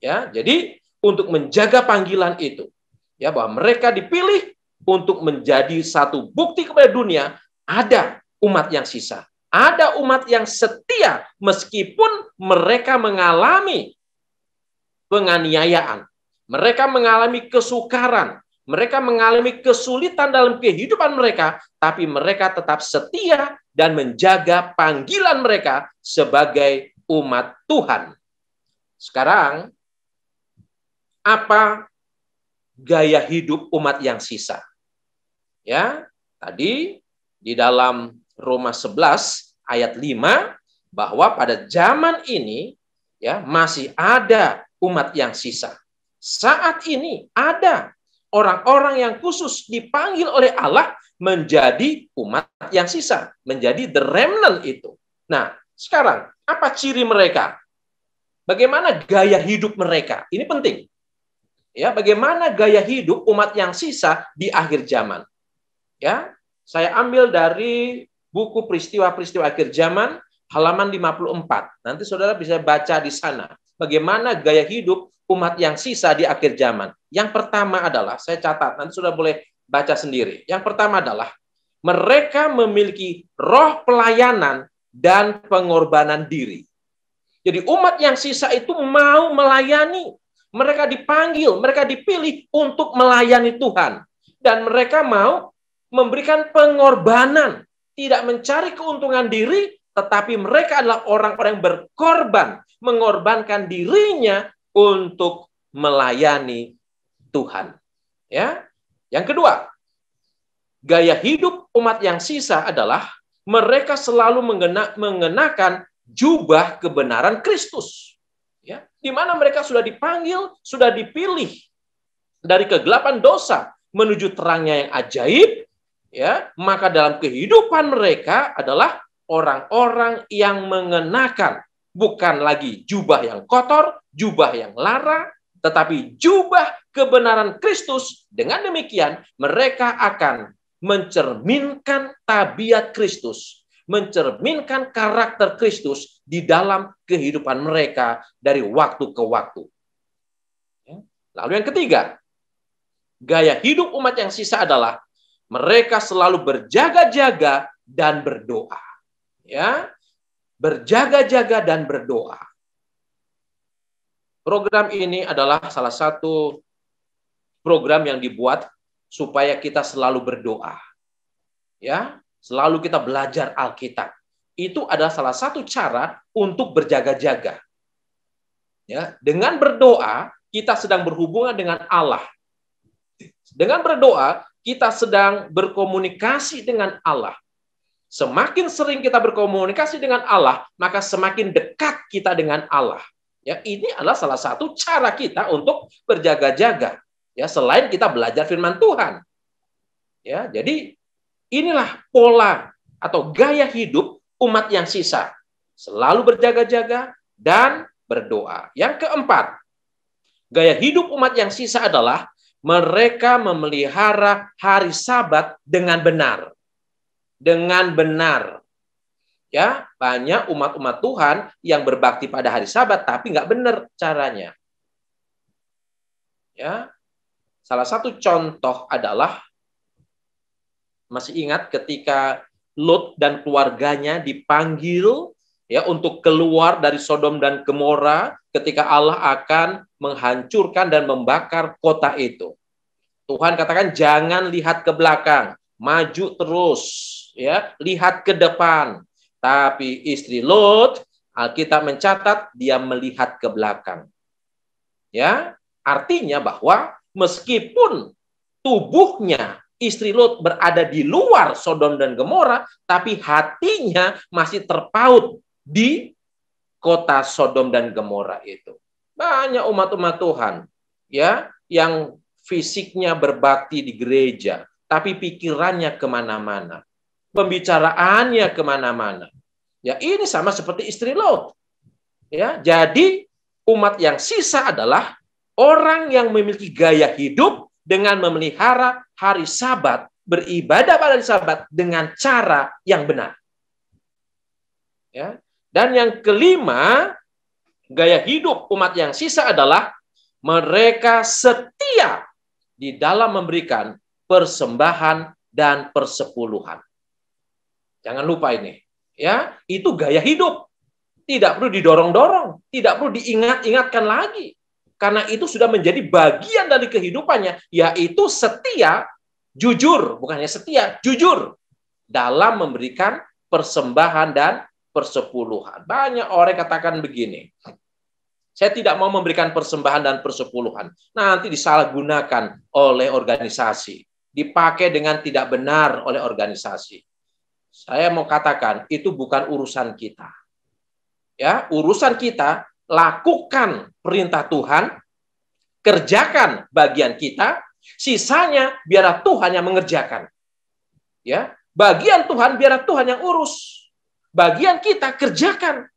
Ya, jadi untuk menjaga panggilan itu, ya, bahwa mereka dipilih untuk menjadi satu bukti kepada dunia, ada umat yang sisa, ada umat yang setia meskipun mereka mengalami penganiayaan, mereka mengalami kesukaran, mereka mengalami kesulitan dalam kehidupan mereka, tapi mereka tetap setia dan menjaga panggilan mereka sebagai umat Tuhan. Sekarang, apa gaya hidup umat yang sisa? Ya, tadi di dalam Roma 11 ayat 5 bahwa pada zaman ini, ya, masih ada umat yang sisa. Saat ini ada orang-orang yang khusus dipanggil oleh Allah menjadi umat yang sisa, menjadi the remnant itu. Nah, sekarang apa ciri mereka? Bagaimana gaya hidup mereka? Ini penting. Ya, bagaimana gaya hidup umat yang sisa di akhir zaman? Ya, saya ambil dari buku Peristiwa-peristiwa Akhir Zaman halaman 54. Nanti saudara bisa baca di sana. Bagaimana gaya hidup umat yang sisa di akhir zaman. Yang pertama adalah, saya catat, nanti sudah boleh baca sendiri. Yang pertama adalah, mereka memiliki roh pelayanan dan pengorbanan diri. Jadi umat yang sisa itu mau melayani. Mereka dipanggil, mereka dipilih untuk melayani Tuhan. Dan mereka mau memberikan pengorbanan. Tidak mencari keuntungan diri, tetapi mereka adalah orang-orang yang berkorban. Mengorbankan dirinya untuk melayani Tuhan. Ya. Yang kedua, gaya hidup umat yang sisa adalah mereka selalu mengenakan jubah kebenaran Kristus. Ya, di mana mereka sudah dipanggil, sudah dipilih dari kegelapan dosa menuju terangnya yang ajaib, ya, maka dalam kehidupan mereka adalah orang-orang yang mengenakan bukan lagi jubah yang kotor, jubah yang lara, tetapi jubah kebenaran Kristus. Dengan demikian, mereka akan mencerminkan tabiat Kristus, mencerminkan karakter Kristus di dalam kehidupan mereka dari waktu ke waktu. Lalu yang ketiga, gaya hidup umat yang sisa adalah mereka selalu berjaga-jaga dan berdoa. Ya, berjaga-jaga dan berdoa. Program ini adalah salah satu program yang dibuat supaya kita selalu berdoa. Ya, selalu kita belajar Alkitab. Itu adalah salah satu cara untuk berjaga-jaga. Ya, dengan berdoa kita sedang berhubungan dengan Allah. Dengan berdoa kita sedang berkomunikasi dengan Allah. Semakin sering kita berkomunikasi dengan Allah, maka semakin dekat kita dengan Allah. Ya, ini adalah salah satu cara kita untuk berjaga-jaga. Ya, selain kita belajar firman Tuhan. Ya, jadi inilah pola atau gaya hidup umat yang sisa. Selalu berjaga-jaga dan berdoa. Yang keempat, gaya hidup umat yang sisa adalah mereka memelihara hari Sabat dengan benar. Dengan benar. Ya, banyak umat-umat Tuhan yang berbakti pada hari Sabat tapi nggak benar caranya. Ya, salah satu contoh adalah masih ingat ketika Lot dan keluarganya dipanggil ya untuk keluar dari Sodom dan Gomora ketika Allah akan menghancurkan dan membakar kota itu. Tuhan katakan jangan lihat ke belakang, maju terus, ya, lihat ke depan. Tapi istri Lot, Alkitab mencatat dia melihat ke belakang. Ya, artinya bahwa meskipun tubuhnya istri Lot berada di luar Sodom dan Gomora, tapi hatinya masih terpaut di kota Sodom dan Gomora itu. Banyak umat-umat Tuhan ya yang fisiknya berbakti di gereja, tapi pikirannya kemana-mana, pembicaraannya kemana-mana. Ya, ini sama seperti istri Lot. Ya, jadi umat yang sisa adalah orang yang memiliki gaya hidup dengan memelihara hari Sabat, beribadah pada hari Sabat dengan cara yang benar. Ya. Dan yang kelima, gaya hidup umat yang sisa adalah mereka setia di dalam memberikan persembahan dan persepuluhan. Jangan lupa ini. Ya, itu gaya hidup. Tidak perlu didorong-dorong, tidak perlu diingat-ingatkan lagi. Karena itu sudah menjadi bagian dari kehidupannya, yaitu setia, jujur, bukan hanya setia, jujur dalam memberikan persembahan dan persepuluhan. Banyak orang katakan begini, saya tidak mau memberikan persembahan dan persepuluhan. Nanti disalahgunakan oleh organisasi, dipakai dengan tidak benar oleh organisasi. Saya mau katakan, itu bukan urusan kita. Ya, urusan kita, lakukan perintah Tuhan, kerjakan bagian kita, sisanya biarlah Tuhan yang mengerjakan. Ya, bagian Tuhan biarlah Tuhan yang urus. Bagian kita kerjakan.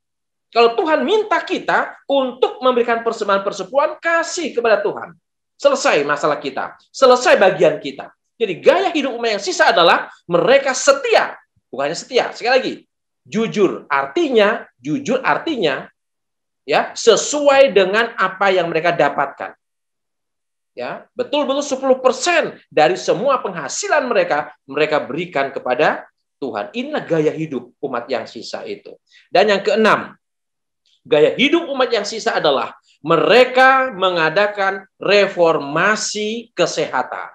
Kalau Tuhan minta kita untuk memberikan persembahan persepuluhan, kasih kepada Tuhan. Selesai masalah kita, selesai bagian kita. Jadi gaya hidup umat yang sisa adalah mereka setia, bukan hanya setia. Sekali lagi, jujur artinya ya, sesuai dengan apa yang mereka dapatkan. Ya, betul-betul 10% dari semua penghasilan mereka berikan kepada Tuhan. Inilah gaya hidup umat yang sisa itu. Dan yang keenam, gaya hidup umat yang sisa adalah mereka mengadakan reformasi kesehatan.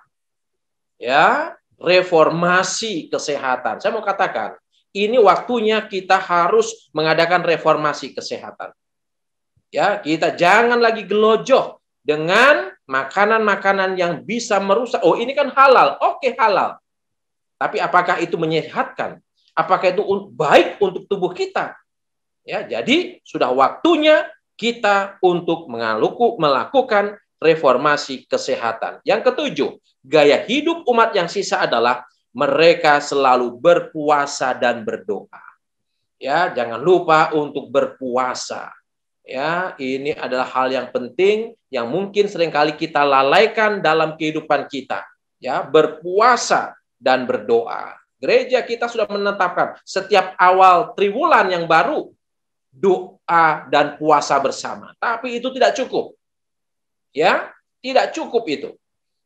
Ya, reformasi kesehatan. Saya mau katakan, ini waktunya kita harus mengadakan reformasi kesehatan. Ya, kita jangan lagi gelojoh dengan makanan-makanan yang bisa merusak. Oh, ini kan halal. Oke, halal. Tapi apakah itu menyehatkan? Apakah itu baik untuk tubuh kita? Ya, jadi sudah waktunya kita untuk melakukan reformasi kesehatan. Yang ketujuh, gaya hidup umat yang sisa adalah mereka selalu berpuasa dan berdoa. Ya, jangan lupa untuk berpuasa. Ya, ini adalah hal yang penting yang mungkin seringkali kita lalaikan dalam kehidupan kita. Ya, berpuasa dan berdoa. Gereja kita sudah menetapkan setiap awal triwulan yang baru, doa dan puasa bersama. Tapi itu tidak cukup. Ya, tidak cukup itu.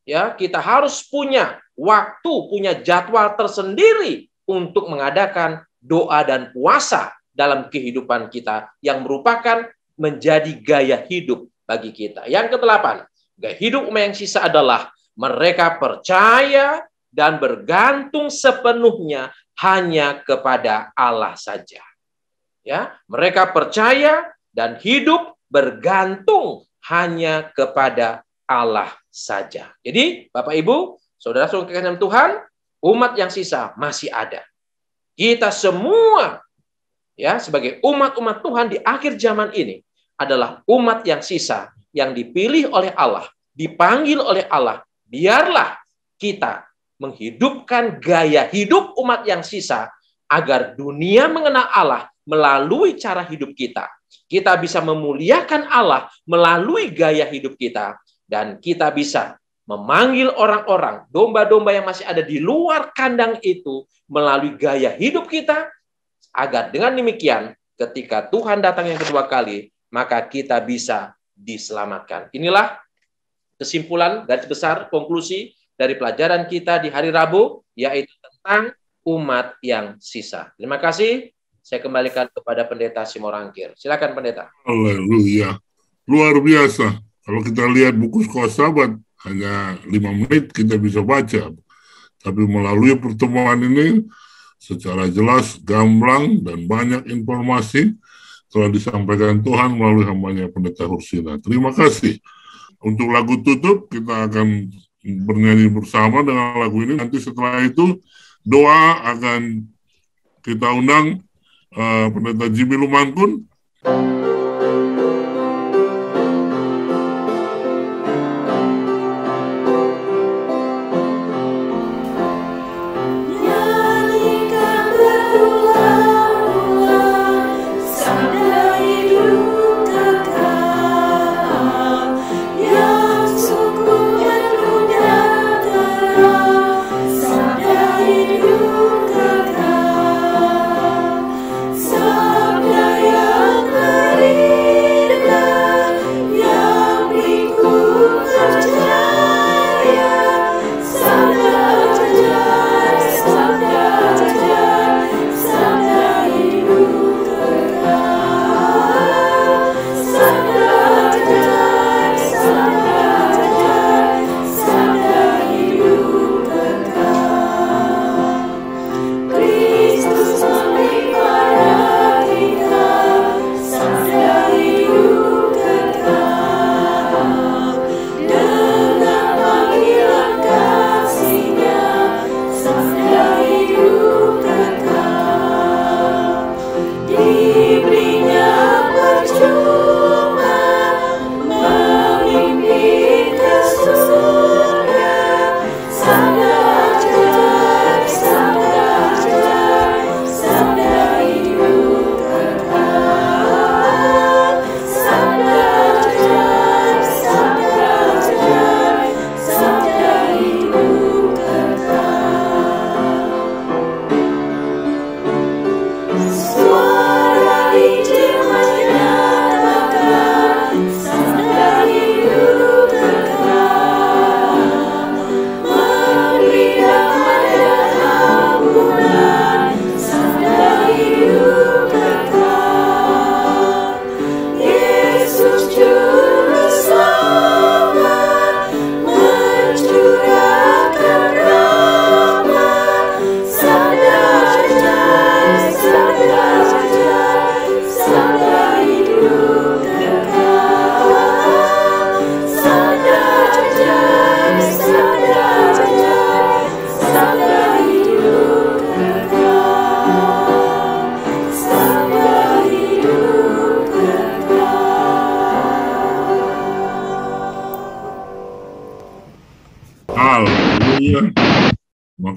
Ya, kita harus punya waktu, punya jadwal tersendiri untuk mengadakan doa dan puasa dalam kehidupan kita yang merupakan menjadi gaya hidup bagi kita. Yang ke-8, gaya hidup umat yang sisa adalah mereka percaya dan bergantung sepenuhnya hanya kepada Allah saja. Ya, mereka percaya dan hidup bergantung hanya kepada Allah saja. Jadi, Bapak Ibu, saudara-saudara kekasihan Tuhan, umat yang sisa masih ada. Kita semua ya sebagai umat-umat Tuhan di akhir zaman ini adalah umat yang sisa, yang dipilih oleh Allah, dipanggil oleh Allah. Biarlah kita menghidupkan gaya hidup umat yang sisa agar dunia mengenal Allah melalui cara hidup kita. Kita bisa memuliakan Allah melalui gaya hidup kita. Dan kita bisa memanggil orang-orang, domba-domba yang masih ada di luar kandang itu melalui gaya hidup kita, agar dengan demikian ketika Tuhan datang yang kedua kali, maka kita bisa diselamatkan. Inilah kesimpulan garis besar konklusi dari pelajaran kita di hari Rabu, yaitu tentang umat yang sisa. Terima kasih. Saya kembalikan kepada Pendeta Simorangkir. Silakan Pendeta. Haleluya. Luar biasa. Kalau kita lihat buku Sekolah hanya 5 menit kita bisa baca. Tapi melalui pertemuan ini secara jelas, gamblang, dan banyak informasi telah disampaikan Tuhan melalui hambanya Pendeta Hursina. Terima kasih. Untuk lagu tutup, kita akan bernyanyi bersama dengan lagu ini. Nanti setelah itu, doa akan kita undang Pendeta Jimmy Lumankun.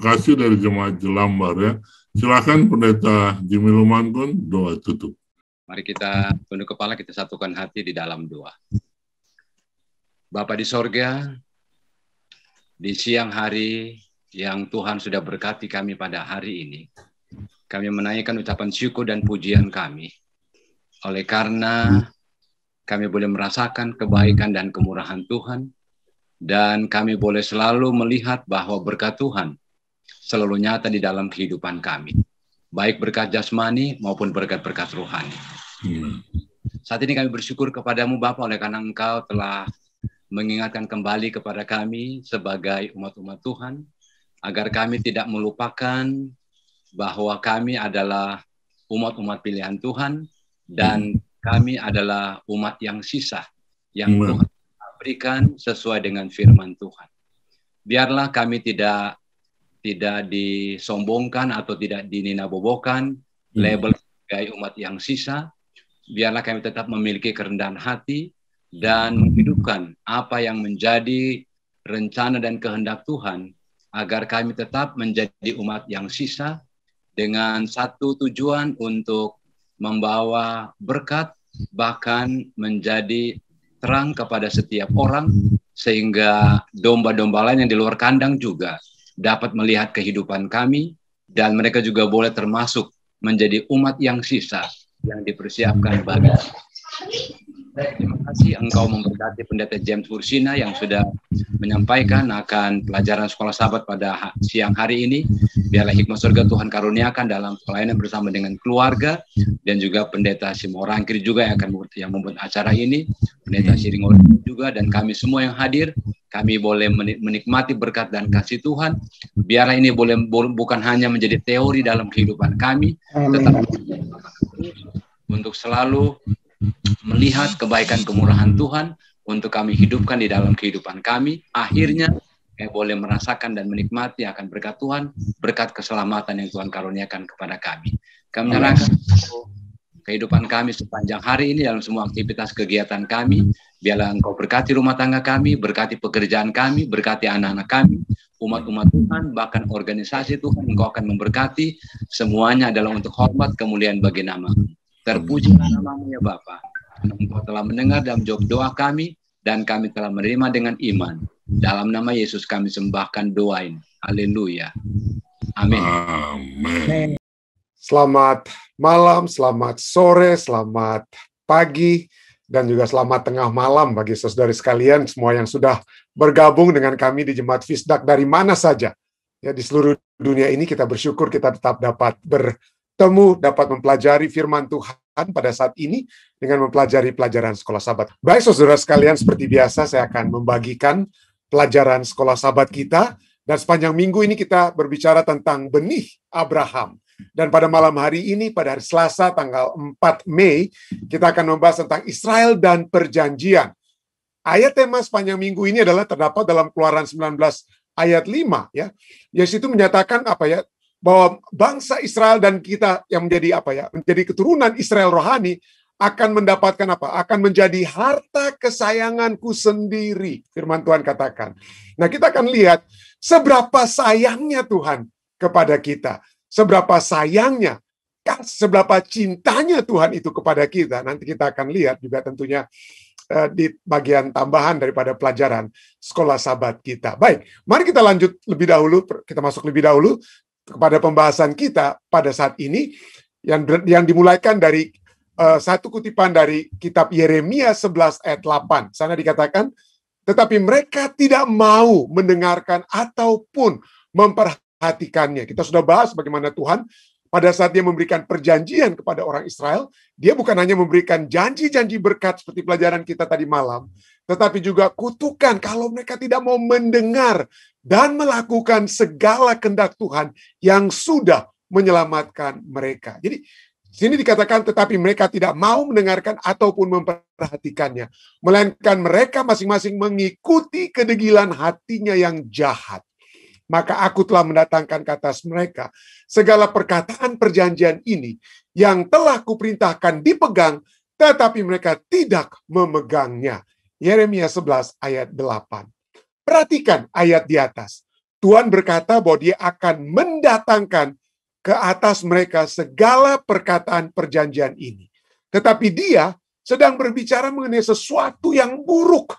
Kasih dari Jemaat Jelambar ya. Silakan Pendeta Jimmy Lumankun, doa tutup. Mari kita tunduk kepala, kita satukan hati di dalam doa. Bapa di sorga, di siang hari yang Tuhan sudah berkati kami pada hari ini, kami menaikkan ucapan syukur dan pujian kami oleh karena kami boleh merasakan kebaikan dan kemurahan Tuhan, dan kami boleh selalu melihat bahwa berkat Tuhan selalu nyata di dalam kehidupan kami, baik berkat jasmani maupun berkat-berkat rohani. Saat ini kami bersyukur kepadamu Bapa oleh karena Engkau telah mengingatkan kembali kepada kami sebagai umat-umat Tuhan, agar kami tidak melupakan bahwa kami adalah umat-umat pilihan Tuhan, dan kami adalah umat yang sisa, yang Tuhan berikan sesuai dengan firman Tuhan. Biarlah kami tidak disombongkan atau tidak dininabobokan label sebagai umat yang sisa. Biarlah kami tetap memiliki kerendahan hati dan menghidupkan apa yang menjadi rencana dan kehendak Tuhan, agar kami tetap menjadi umat yang sisa dengan satu tujuan untuk membawa berkat, bahkan menjadi terang kepada setiap orang, sehingga domba-domba lain yang di luar kandang juga dapat melihat kehidupan kami, dan mereka juga boleh termasuk menjadi umat yang sisa yang dipersiapkan bagi. Terima kasih Engkau memberkati Pendeta James Hursina yang sudah menyampaikan akan pelajaran sekolah sahabat pada siang hari ini. Biarlah hikmat surga Tuhan karuniakan dalam pelayanan bersama dengan keluarga, dan juga Pendeta Simorangkir juga yang akan membuat acara ini, Pendeta Siringol juga, dan kami semua yang hadir. Kami boleh menikmati berkat dan kasih Tuhan. Biarlah ini bukan hanya menjadi teori dalam kehidupan kami, tetapi untuk selalu melihat kebaikan kemurahan Tuhan untuk kami hidupkan di dalam kehidupan kami. Akhirnya kami boleh merasakan dan menikmati akan berkat Tuhan, berkat keselamatan yang Tuhan karuniakan kepada kami. Kami menyerahkan kehidupan kami sepanjang hari ini dalam semua aktivitas kegiatan kami. Biarlah Engkau berkati rumah tangga kami, berkati pekerjaan kami, berkati anak-anak kami, umat-umat Tuhan, bahkan organisasi Tuhan. Engkau akan memberkati. Semuanya adalah untuk hormat kemuliaan bagi nama. Terpujilah namamu ya Bapa. Engkau telah mendengar dalam jawab doa kami, dan kami telah menerima dengan iman. Dalam nama Yesus kami sembahkan doain. Haleluya. Amin. Amin. Selamat malam, selamat sore, selamat pagi, dan juga selamat tengah malam bagi saudara sekalian semua yang sudah bergabung dengan kami di Jemaat Fisdak dari mana saja. Ya, di seluruh dunia ini kita bersyukur kita tetap dapat dapat mempelajari firman Tuhan pada saat ini dengan mempelajari pelajaran sekolah sahabat. Baik saudara sekalian, seperti biasa saya akan membagikan pelajaran sekolah sahabat kita, dan sepanjang minggu ini kita berbicara tentang benih Abraham. Dan pada malam hari ini, pada hari Selasa tanggal 4 Mei, kita akan membahas tentang Israel dan perjanjian. Ayat tema sepanjang minggu ini adalah terdapat dalam Keluaran 19 ayat 5 ya. Yesus itu menyatakan bahwa bangsa Israel dan kita yang menjadi keturunan Israel rohani akan mendapatkan akan menjadi harta kesayanganku sendiri, firman Tuhan katakan. Nah, kita akan lihat seberapa sayangnya Tuhan kepada kita, seberapa sayangnya, seberapa cintanya Tuhan itu kepada kita. Nanti kita akan lihat juga tentunya di bagian tambahan daripada pelajaran sekolah sahabat kita. Baik, mari kita lanjut lebih dahulu, kita masuk lebih dahulu kepada pembahasan kita pada saat ini yang dimulaikan dari satu kutipan dari kitab Yeremia 11 ayat 8. Sana dikatakan, tetapi mereka tidak mau mendengarkan ataupun memperhatikannya. Kita sudah bahas bagaimana Tuhan pada saat dia memberikan perjanjian kepada orang Israel, dia bukan hanya memberikan janji-janji berkat seperti pelajaran kita tadi malam, tetapi juga kutukan kalau mereka tidak mau mendengar dan melakukan segala kehendak Tuhan yang sudah menyelamatkan mereka. Jadi sini dikatakan tetapi mereka tidak mau mendengarkan ataupun memperhatikannya, melainkan mereka masing-masing mengikuti kedegilan hatinya yang jahat. Maka aku telah mendatangkan ke atas mereka segala perkataan perjanjian ini yang telah kuperintahkan dipegang, tetapi mereka tidak memegangnya. Yeremia 11 ayat 8. Perhatikan ayat di atas. Tuhan berkata bahwa dia akan mendatangkan ke atas mereka segala perkataan perjanjian ini. Tetapi dia sedang berbicara mengenai sesuatu yang buruk.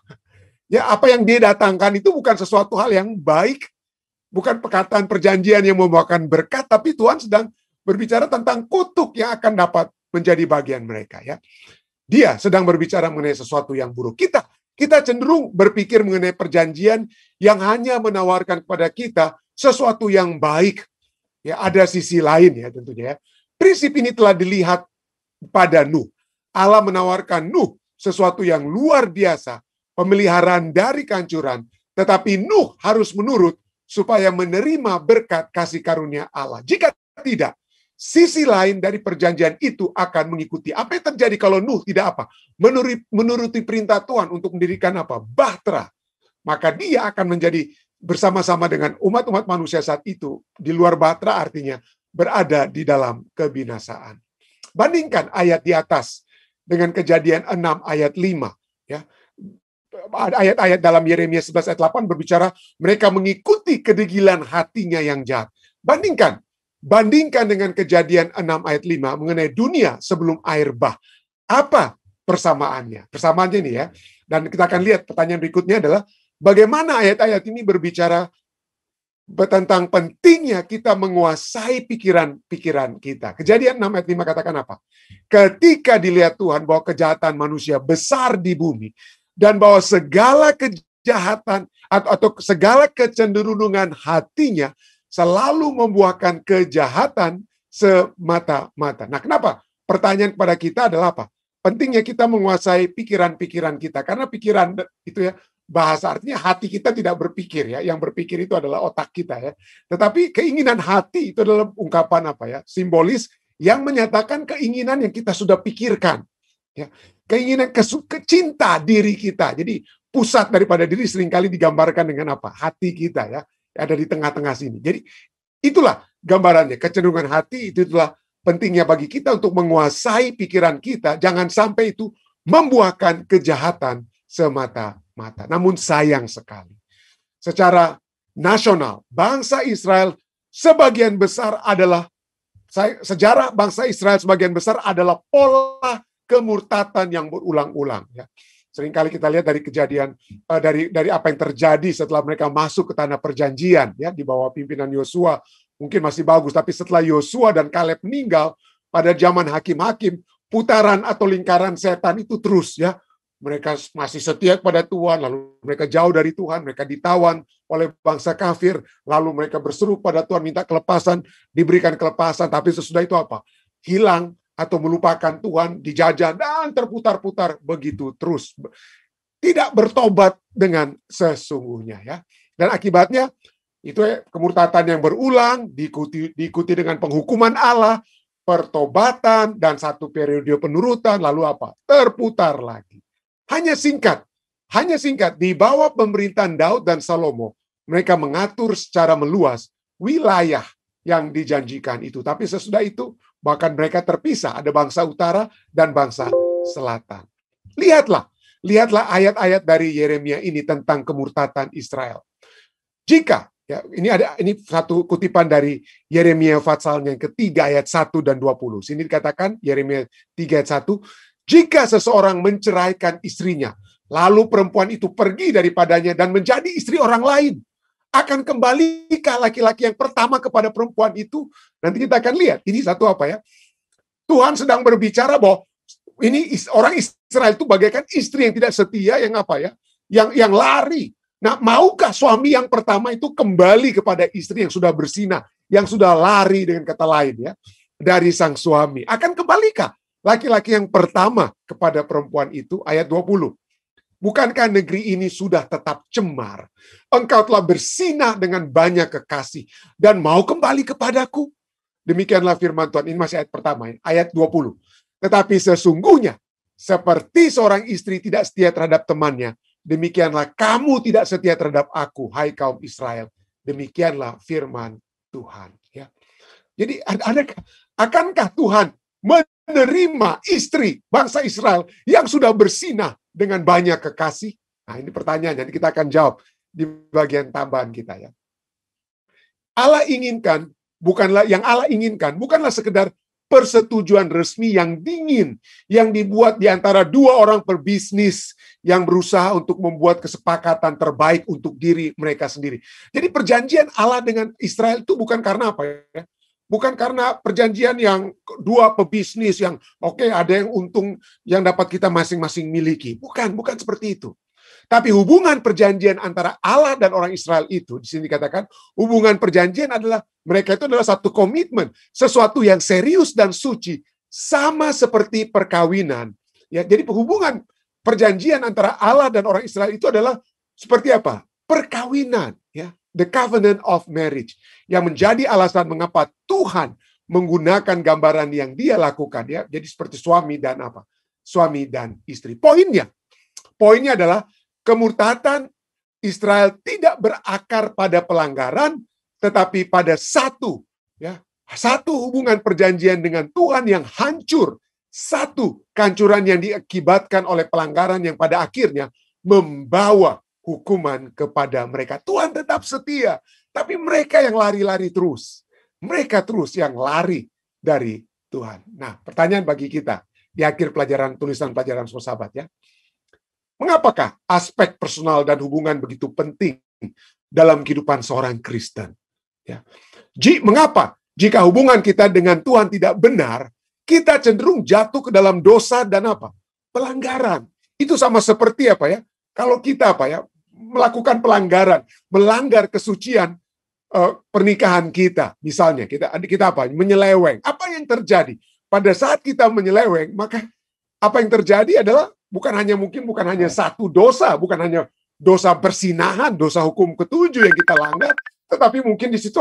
Ya, apa yang dia datangkan itu bukan sesuatu hal yang baik, bukan perkataan perjanjian yang membawakan berkat, tapi Tuhan sedang berbicara tentang kutuk yang akan dapat menjadi bagian mereka, ya. Dia sedang berbicara mengenai sesuatu yang buruk. Kita cenderung berpikir mengenai perjanjian yang hanya menawarkan kepada kita sesuatu yang baik. Ya, ada sisi lain ya tentunya, ya. Prinsip ini telah dilihat pada Nuh. Allah menawarkan Nuh sesuatu yang luar biasa, pemeliharaan dari kehancuran, tetapi Nuh harus menurut supaya menerima berkat kasih karunia Allah. Jika tidak, sisi lain dari perjanjian itu akan mengikuti. Apa yang terjadi kalau Nuh tidak apa? Menuruti perintah Tuhan untuk mendirikan apa? Bahtera. Maka dia akan menjadi bersama-sama dengan umat-umat manusia saat itu. Di luar Bahtera artinya berada di dalam kebinasaan. Bandingkan ayat di atas dengan Kejadian 6 ayat 5. Ya. Ayat-ayat dalam Yeremia 11 ayat 8 berbicara mereka mengikuti kedegilan hatinya yang jahat. Bandingkan dengan Kejadian 6 ayat 5 mengenai dunia sebelum air bah. Apa persamaannya? Persamaannya ini ya. Dan kita akan lihat pertanyaan berikutnya adalah bagaimana ayat-ayat ini berbicara tentang pentingnya kita menguasai pikiran-pikiran kita. Kejadian 6 ayat 5 katakan apa? Ketika dilihat Tuhan bahwa kejahatan manusia besar di bumi dan bahwa segala kejahatan atau segala kecenderungan hatinya selalu membuahkan kejahatan semata-mata. Nah, kenapa? Pertanyaan kepada kita adalah apa? Pentingnya kita menguasai pikiran-pikiran kita. Karena pikiran itu ya, bahasa artinya hati kita tidak berpikir ya. Yang berpikir itu adalah otak kita ya. Tetapi keinginan hati itu adalah ungkapan apa ya? Simbolis yang menyatakan keinginan yang kita sudah pikirkan. Ya. Keinginan cinta diri kita. Jadi pusat daripada diri seringkali digambarkan dengan apa? Hati kita ya. Ada di tengah-tengah sini. Jadi itulah gambarannya. Kecenderungan hati itulah pentingnya bagi kita untuk menguasai pikiran kita. Jangan sampai itu membuahkan kejahatan semata-mata. Namun sayang sekali. Secara nasional, bangsa Israel sebagian besar adalah, sejarah bangsa Israel sebagian besar adalah pola kemurtatan yang berulang-ulang. Ya. Seringkali kita lihat dari kejadian dari apa yang terjadi setelah mereka masuk ke tanah perjanjian ya di bawah pimpinan Yosua mungkin masih bagus, tapi setelah Yosua dan Kaleb meninggal pada zaman hakim-hakim, putaran atau lingkaran setan itu terus ya. Mereka masih setia kepada Tuhan, lalu mereka jauh dari Tuhan, mereka ditawan oleh bangsa kafir, lalu mereka berseru pada Tuhan minta kelepasan, diberikan kelepasan, tapi sesudah itu apa? Hilang atau melupakan Tuhan, dijajah, dan terputar-putar begitu terus. Tidak bertobat dengan sesungguhnya. Ya. Dan akibatnya, itu kemurtatan yang berulang, diikuti dengan penghukuman Allah, pertobatan, dan satu periode penurutan, lalu apa? Terputar lagi. Hanya singkat, di bawah pemerintahan Daud dan Salomo, mereka mengatur secara meluas wilayah yang dijanjikan itu. Tapi sesudah itu, bahkan mereka terpisah, ada bangsa utara dan bangsa selatan. Lihatlah ayat-ayat dari Yeremia ini tentang kemurtatan Israel. Jika, ya, ini satu kutipan dari Yeremia pasalnya yang ketiga ayat 1 dan 20. Sini dikatakan Yeremia 3 ayat 1, jika seseorang menceraikan istrinya, lalu perempuan itu pergi daripadanya dan menjadi istri orang lain, akan kembalikah laki-laki yang pertama kepada perempuan itu? Nanti kita akan lihat. Ini satu apa ya? Tuhan sedang berbicara bahwa ini orang Israel itu bagaikan istri yang tidak setia, yang apa ya? Yang lari. Nah, maukah suami yang pertama itu kembali kepada istri yang sudah bersinah, yang sudah lari dengan kata lain ya, dari sang suami? Akan kembalikah laki-laki yang pertama kepada perempuan itu? Ayat 20. Bukankah negeri ini sudah tetap cemar? Engkau telah bersinah dengan banyak kekasih dan mau kembali kepadaku? Demikianlah firman Tuhan. Ini masih ayat pertama, ayat 20. Tetapi sesungguhnya, seperti seorang istri tidak setia terhadap temannya, demikianlah kamu tidak setia terhadap aku, hai kaum Israel. Demikianlah firman Tuhan. Ya. Jadi, akankah Tuhan menerima istri bangsa Israel yang sudah bersinah dengan banyak kekasih? Nah, ini pertanyaannya. Nanti kita akan jawab di bagian tambahan kita ya. Allah inginkan bukanlah sekedar persetujuan resmi yang dingin yang dibuat di antara dua orang perbisnis yang berusaha untuk membuat kesepakatan terbaik untuk diri mereka sendiri. Jadi perjanjian Allah dengan Israel itu bukan karena apa ya? Bukan karena perjanjian yang dua pebisnis yang oke, ada yang untung yang dapat kita masing-masing miliki. Bukan seperti itu. Tapi hubungan perjanjian antara Allah dan orang Israel itu, di sini dikatakan hubungan perjanjian adalah mereka itu adalah satu komitmen, sesuatu yang serius dan suci, sama seperti perkawinan. Ya, jadi hubungan perjanjian antara Allah dan orang Israel itu adalah seperti apa? Perkawinan, ya. The covenant of marriage, yang menjadi alasan mengapa Tuhan menggunakan gambaran yang dia lakukan, ya. Jadi seperti suami dan apa? Suami dan istri. Poinnya adalah kemurtatan Israel tidak berakar pada pelanggaran, tetapi pada satu hubungan perjanjian dengan Tuhan yang hancur. Satu kehancuran yang diakibatkan oleh pelanggaran yang pada akhirnya membawa hukuman kepada mereka. Tuhan tetap setia, tapi mereka yang lari-lari terus. Mereka terus yang lari dari Tuhan. Nah, pertanyaan bagi kita di akhir tulisan pelajaran sahabat, ya. Mengapakah aspek personal dan hubungan begitu penting dalam kehidupan seorang Kristen? Ya. Mengapa jika hubungan kita dengan Tuhan tidak benar, kita cenderung jatuh ke dalam dosa dan apa? Pelanggaran. Itu sama seperti apa ya? Kalau kita melakukan pelanggaran, melanggar kesucian pernikahan kita, misalnya kita menyeleweng. Apa yang terjadi pada saat kita menyeleweng? Maka apa yang terjadi adalah bukan hanya satu dosa, bukan hanya dosa persinahan, dosa hukum ketujuh yang kita langgar, tetapi mungkin di situ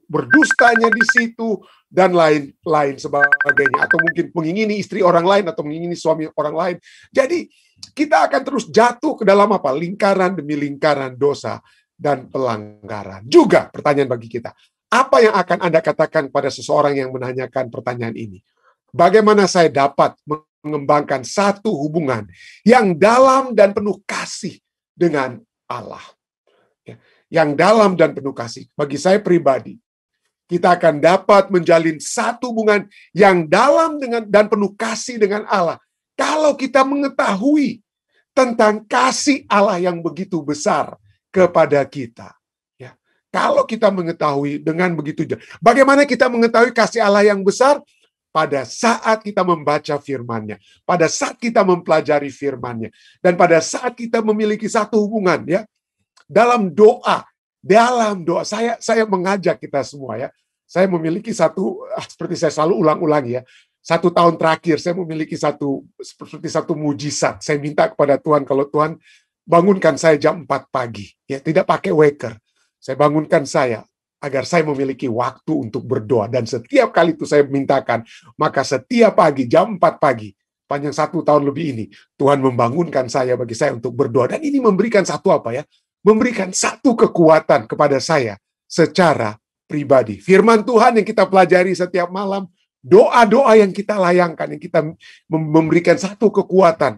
berdustanya di situ dan lain sebagainya, atau mungkin mengingini istri orang lain atau mengingini suami orang lain. Jadi kita akan terus jatuh ke dalam lingkaran demi lingkaran dosa dan pelanggaran. Juga pertanyaan bagi kita, apa yang akan Anda katakan pada seseorang yang menanyakan pertanyaan ini? Bagaimana saya dapat mengembangkan satu hubungan yang dalam dan penuh kasih dengan Allah? Yang dalam dan penuh kasih. Bagi saya pribadi, kita akan dapat menjalin satu hubungan yang dalam dan penuh kasih dengan Allah kalau kita mengetahui tentang kasih Allah yang begitu besar kepada kita. Ya. Kalau kita mengetahui dengan begitu, bagaimana kita mengetahui kasih Allah yang besar? Pada saat kita membaca firman-Nya, pada saat kita mempelajari firman-Nya, dan pada saat kita memiliki satu hubungan, ya, dalam doa, saya mengajak kita semua, ya. Saya memiliki seperti saya selalu ulang-ulangi, ya. 1 tahun terakhir saya memiliki seperti satu mujizat. Saya minta kepada Tuhan, kalau Tuhan bangunkan saya jam 4 pagi, ya, tidak pakai waker. Saya bangunkan saya agar saya memiliki waktu untuk berdoa, dan setiap kali itu saya mintakan, maka setiap pagi jam 4 pagi panjang 1 tahun lebih ini Tuhan membangunkan bagi saya untuk berdoa, dan ini memberikan memberikan satu kekuatan kepada saya secara pribadi. Firman Tuhan yang kita pelajari setiap malam, doa-doa yang kita layangkan, yang kita memberikan satu kekuatan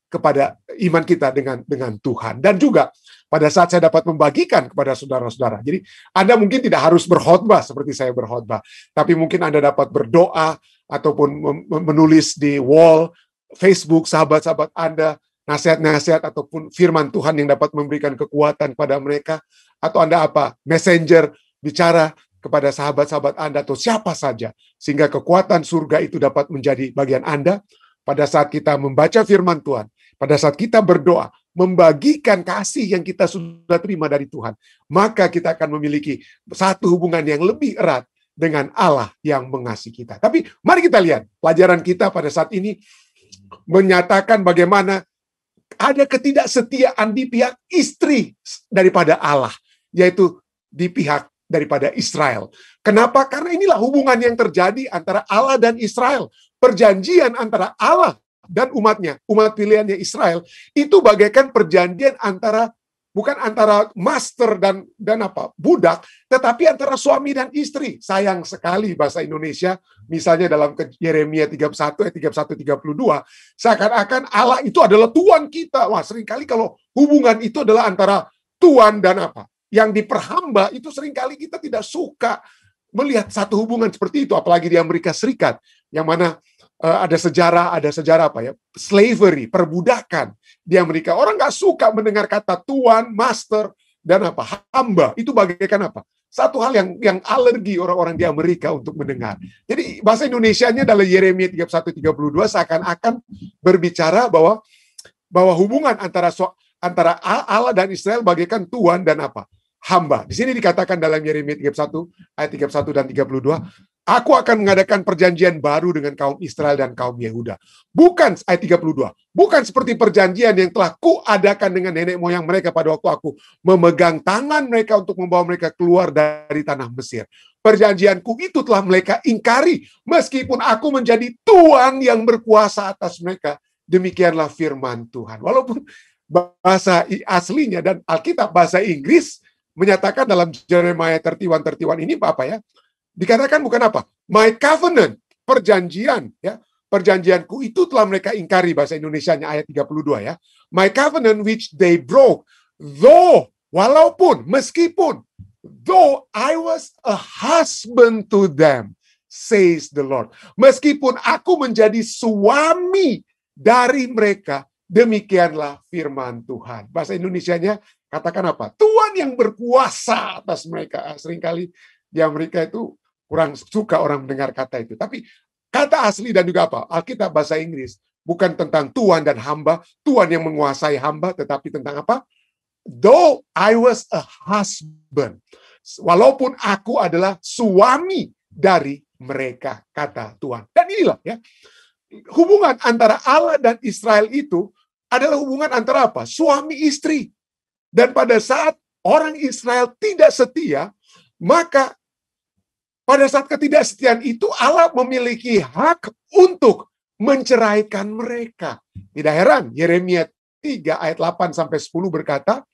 kepada iman kita dengan Tuhan. Dan juga pada saat saya dapat membagikan kepada saudara-saudara. Jadi Anda mungkin tidak harus berkhotbah seperti saya berkhotbah, tapi mungkin Anda dapat berdoa ataupun menulis di wall Facebook sahabat-sahabat Anda, nasihat-nasihat ataupun firman Tuhan yang dapat memberikan kekuatan kepada mereka, atau Anda messenger bicara kepada sahabat-sahabat Anda atau siapa saja, sehingga kekuatan surga itu dapat menjadi bagian Anda pada saat kita membaca firman Tuhan, pada saat kita berdoa, membagikan kasih yang kita sudah terima dari Tuhan, maka kita akan memiliki satu hubungan yang lebih erat dengan Allah yang mengasihi kita. Tapi mari kita lihat pelajaran kita pada saat ini menyatakan bagaimana ada ketidaksetiaan di pihak istri daripada Allah, yaitu di pihak daripada Israel. Kenapa? Karena inilah hubungan yang terjadi antara Allah dan Israel. Perjanjian antara Allah dan umatnya, umat pilihannya Israel, itu bagaikan perjanjian bukan antara master dan budak, tetapi antara suami dan istri. Sayang sekali bahasa Indonesia, misalnya dalam Yeremia 31 ayat 31-32, seakan-akan Allah itu adalah Tuhan kita. Wah, seringkali kalau hubungan itu adalah antara Tuhan dan yang diperhamba, itu seringkali kita tidak suka melihat satu hubungan seperti itu, apalagi di Amerika Serikat, yang mana ada sejarah slavery, perbudakan di Amerika. Orang nggak suka mendengar kata tuan, master, dan hamba. Itu bagaikan satu hal yang alergi orang-orang di Amerika untuk mendengar. Jadi bahasa Indonesianya dalam Yeremia 31:32 seakan-akan berbicara bahwa hubungan antara Allah dan Israel bagaikan tuan dan apa? Hamba. Di sini dikatakan dalam Yeremia 31 ayat 31 dan 32, aku akan mengadakan perjanjian baru dengan kaum Israel dan kaum Yehuda. Bukan, ayat 32, bukan seperti perjanjian yang telah kuadakan dengan nenek moyang mereka pada waktu aku memegang tangan mereka untuk membawa mereka keluar dari tanah Mesir. Perjanjianku itu telah mereka ingkari, meskipun aku menjadi Tuhan yang berkuasa atas mereka. Demikianlah firman Tuhan. Walaupun bahasa aslinya dan Alkitab bahasa Inggris menyatakan dalam Jeremiah 31 ini apa ya? Dikatakan bukan apa? My covenant, perjanjian, ya. Perjanjianku itu telah mereka ingkari, bahasa Indonesianya ayat 32 ya. My covenant which they broke, though, walaupun, meskipun, though I was a husband to them, says the Lord. Meskipun aku menjadi suami dari mereka, demikianlah firman Tuhan. Bahasa Indonesianya katakan apa? Tuhan yang berkuasa atas mereka. Seringkali di Amerika itu kurang suka orang mendengar kata itu. Tapi kata asli dan juga apa? Alkitab bahasa Inggris bukan tentang tuan dan hamba, tuan yang menguasai hamba, tetapi tentang apa? Though I was a husband. Walaupun aku adalah suami dari mereka, kata Tuhan. Dan inilah ya, hubungan antara Allah dan Israel itu adalah hubungan antara apa? Suami istri. Dan pada saat orang Israel tidak setia, maka pada saat ketidaksetiaan itu Allah memiliki hak untuk menceraikan mereka. Tidak heran Yeremia 3 ayat 8-10 berkata,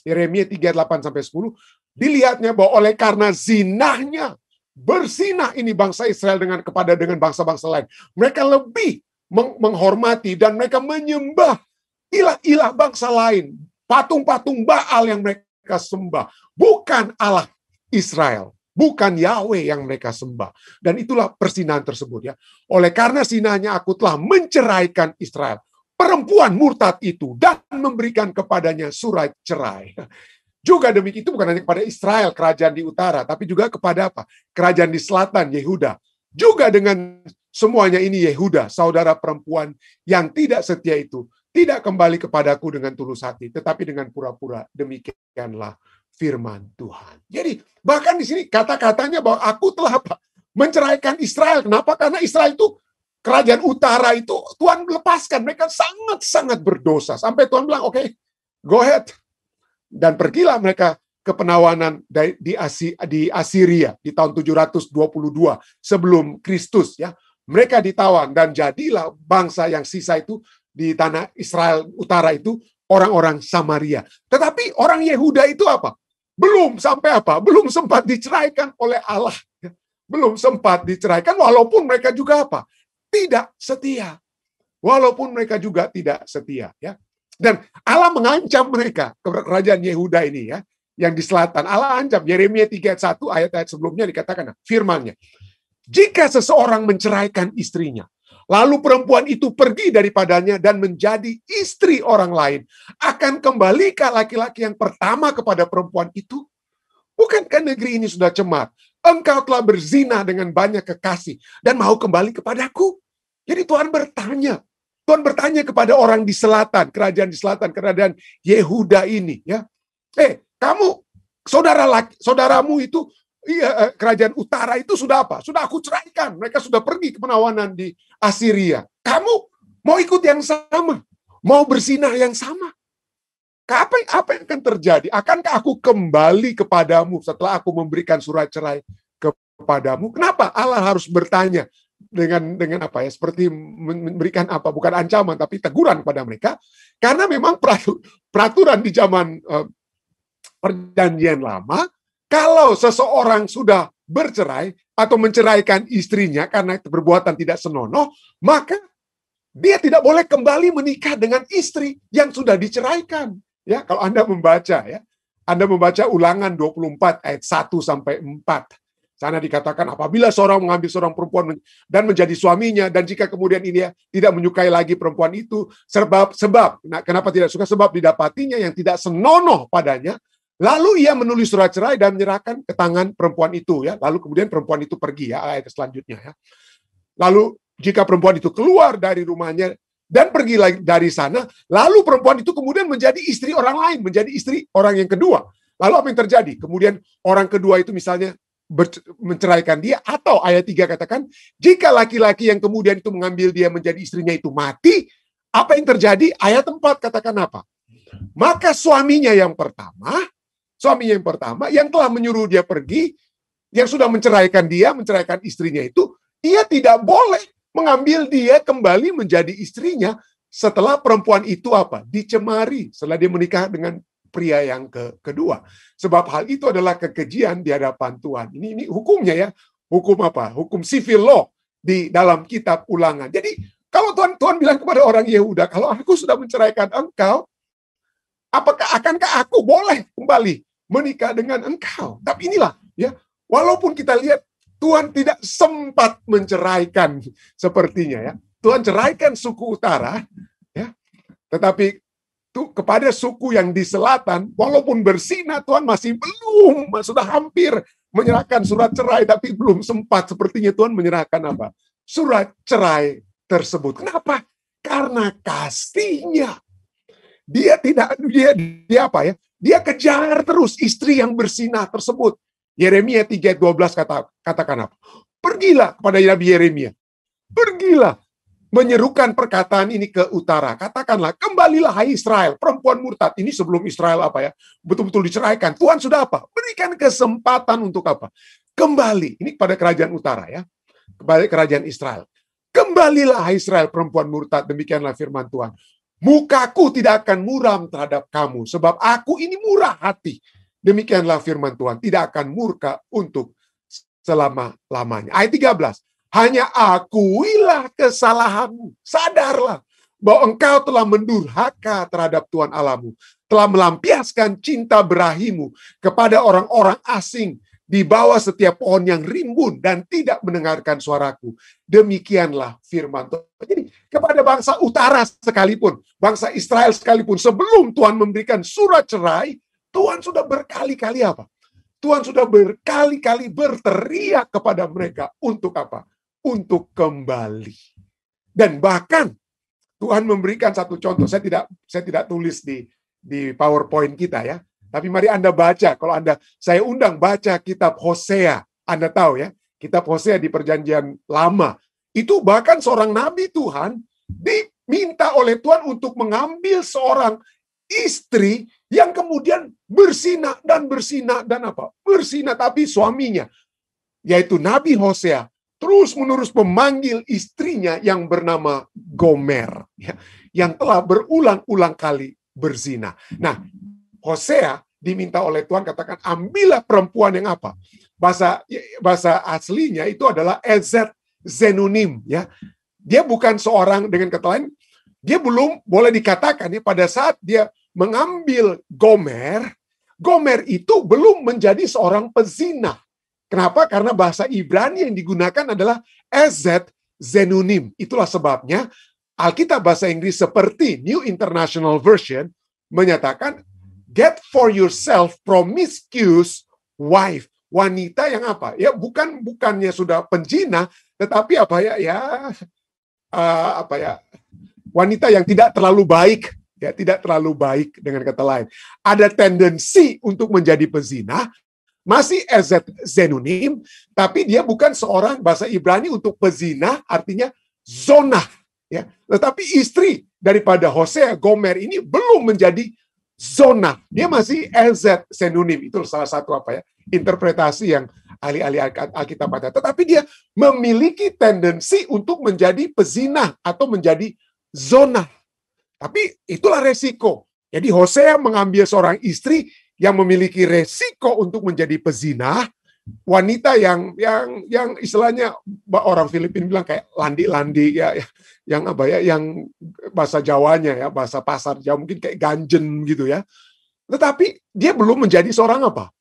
Yeremia 3 ayat 8-10, dilihatnya bahwa oleh karena zinahnya, berzinah ini bangsa Israel dengan bangsa-bangsa lain. Mereka lebih menghormati dan mereka menyembah ilah-ilah bangsa lain. Patung-patung Baal yang mereka sembah. Bukan Allah Israel. Bukan Yahweh yang mereka sembah. Dan itulah perzinahan tersebut ya. Oleh karena zinahnya aku telah menceraikan Israel. Perempuan murtad itu dan memberikan kepadanya surat cerai. Juga demikian itu bukan hanya kepada Israel, kerajaan di utara, tapi juga kepada apa? Kerajaan di selatan, Yehuda. Juga dengan semuanya ini Yehuda, saudara perempuan yang tidak setia itu, tidak kembali kepadaku dengan tulus hati, tetapi dengan pura-pura. Demikianlah firman Tuhan. Jadi bahkan di sini kata-katanya bahwa aku telah apa? Menceraikan Israel. Kenapa? Karena Israel itu kerajaan utara itu Tuhan lepaskan. Mereka sangat-sangat berdosa. Sampai Tuhan bilang, oke, go ahead. Dan pergilah mereka ke penawanan di Asiria di tahun 722 sebelum Kristus ya. Mereka ditawan dan jadilah bangsa yang sisa itu di tanah Israel utara itu orang-orang Samaria. Tetapi orang Yehuda itu apa? Belum sampai apa? Belum sempat diceraikan oleh Allah. Belum sempat diceraikan walaupun mereka juga apa? Tidak setia. Walaupun mereka juga tidak setia ya. Dan Allah mengancam mereka, kerajaan Yehuda ini ya, yang di selatan. Allah ancam, Yeremia 3 ayat 1, ayat-ayat sebelumnya dikatakan, firman-Nya. Jika seseorang menceraikan istrinya, lalu perempuan itu pergi daripadanya dan menjadi istri orang lain, akan kembalikah laki-laki yang pertama kepada perempuan itu? Bukankah negeri ini sudah cemar? Engkau telah berzina dengan banyak kekasih dan mau kembali kepadaku? Jadi Tuhan bertanya. Tuhan bertanya kepada orang di selatan, kerajaan di selatan, kerajaan Yehuda ini, ya. Kamu, saudaramu itu, kerajaan utara itu sudah apa? Sudah aku ceraikan. Mereka sudah pergi ke penawanan di Asiria. Kamu mau ikut yang sama? Mau berzinah yang sama? Apa yang akan terjadi? Akankah aku kembali kepadamu setelah aku memberikan surat cerai kepadamu? Kenapa Allah harus bertanya? Dengan apa ya, seperti memberikan apa, bukan ancaman tapi teguran kepada mereka, karena memang peraturan di zaman perjanjian lama, kalau seseorang sudah bercerai atau menceraikan istrinya karena perbuatan tidak senonoh, maka dia tidak boleh kembali menikah dengan istri yang sudah diceraikan. Ya, kalau Anda membaca ya, Anda membaca Ulangan 24 ayat 1-4. Sana dikatakan apabila seorang mengambil seorang perempuan dan menjadi suaminya, dan jika kemudian dia tidak menyukai lagi perempuan itu, sebab kenapa tidak suka? Sebab didapatinya yang tidak senonoh padanya, Lalu ia menulis surat cerai dan menyerahkan ke tangan perempuan itu, ya. Lalu kemudian perempuan itu pergi, ya, ayat selanjutnya, ya. Lalu jika perempuan itu keluar dari rumahnya dan pergi lagi dari sana, lalu perempuan itu kemudian menjadi istri orang lain, menjadi istri orang yang kedua. Lalu apa yang terjadi? Kemudian orang kedua itu misalnya menceraikan dia, atau ayat 3 katakan, jika laki-laki yang kemudian itu mengambil dia menjadi istrinya itu mati, apa yang terjadi? Ayat 4 katakan apa? Maka suaminya yang pertama yang telah menyuruh dia pergi, yang sudah menceraikan istrinya itu, ia tidak boleh mengambil dia kembali menjadi istrinya setelah perempuan itu apa? Dicemari, setelah dia menikah dengan pria yang kedua. Sebab hal itu adalah kekejian di hadapan Tuhan. Ini hukumnya, ya. Hukum apa? Hukum civil law di dalam kitab Ulangan. Jadi kalau Tuhan bilang kepada orang Yehuda, kalau aku sudah menceraikan engkau, akankah aku boleh kembali menikah dengan engkau? Tapi inilah, ya, walaupun kita lihat Tuhan tidak sempat menceraikan sepertinya, ya. Tuhan ceraikan suku utara, ya. Tetapi kepada suku yang di selatan, walaupun berzina, Tuhan masih sudah hampir menyerahkan surat cerai, tapi belum sempat. Sepertinya Tuhan menyerahkan apa? Surat cerai tersebut. Kenapa? Karena kasihnya. Dia apa, ya? Dia kejar terus istri yang bersinah tersebut. Yeremia 3:12 katakan apa? Pergilah kepada Nabi Yeremia. Pergilah menyerukan perkataan ini ke utara. Katakanlah, kembalilah hai Israel, perempuan murtad. Ini sebelum Israel apa, ya? Betul-betul diceraikan. Tuhan sudah apa? Berikan kesempatan untuk apa? Kembali. Ini pada kerajaan utara, ya. Kepada kerajaan Israel. Kembalilah hai Israel, perempuan murtad. Demikianlah firman Tuhan. Mukaku tidak akan muram terhadap kamu, sebab aku ini murah hati. Demikianlah firman Tuhan, tidak akan murka untuk selama-lamanya. Ayat 13, hanya akuilah kesalahanmu, sadarlah bahwa engkau telah mendurhaka terhadap Tuhan Allahmu, telah melampiaskan cinta berahimu kepada orang-orang asing di bawah setiap pohon yang rimbun dan tidak mendengarkan suaraku. Demikianlah firman Tuhan. Jadi kepada bangsa utara sekalipun, bangsa Israel sekalipun, sebelum Tuhan memberikan surat cerai, Tuhan sudah berkali-kali apa? Tuhan sudah berkali-kali berteriak kepada mereka untuk apa? Untuk kembali. Dan bahkan Tuhan memberikan satu contoh. Saya tidak tulis di PowerPoint kita, ya. Tapi mari Anda baca. Kalau saya undang baca kitab Hosea. Anda tahu, ya, kitab Hosea di Perjanjian Lama. Itu bahkan seorang nabi Tuhan diminta oleh Tuhan untuk mengambil seorang istri yang kemudian bersinah dan apa? Bersinah, tapi suaminya, yaitu Nabi Hosea, terus-menerus memanggil istrinya yang bernama Gomer, ya, yang telah berulang-ulang kali berzina. Nah, Hosea diminta oleh Tuhan, katakan, ambillah perempuan yang apa? Bahasa aslinya itu adalah Ezet Zenunim, ya. Dia bukan seorang, dengan kata lain, dia belum boleh dikatakan, ya, pada saat dia mengambil Gomer itu belum menjadi seorang pezina. Kenapa? Karena bahasa Ibrani yang digunakan adalah Ezet Zenunim. Itulah sebabnya Alkitab bahasa Inggris seperti New International Version menyatakan, get for yourself promiscuous wife. Wanita yang apa? Ya, bukannya sudah penzina, tetapi apa, ya, wanita yang tidak terlalu baik, ya, tidak terlalu baik, dengan kata lain. Ada tendensi untuk menjadi pezina, masih Ezet Zenunim, tapi dia bukan seorang, bahasa Ibrani untuk pezina artinya zonah, ya. Tetapi istri daripada Hosea, Gomer ini belum menjadi zona. Dia masih Ezet Zenunim. Itu salah satu apa, ya, interpretasi yang ahli-ahli Alkitab ada. Tetapi dia memiliki tendensi untuk menjadi pezina atau menjadi zona. Tapi itulah resiko. Jadi Hosea mengambil seorang istri yang memiliki resiko untuk menjadi pezina, wanita yang istilahnya orang Filipina bilang kayak landi-landi, ya, yang apa, ya, yang bahasa Jawanya, ya, bahasa pasar Jawa mungkin kayak ganjen gitu, ya. Tetapi dia belum menjadi seorang apa?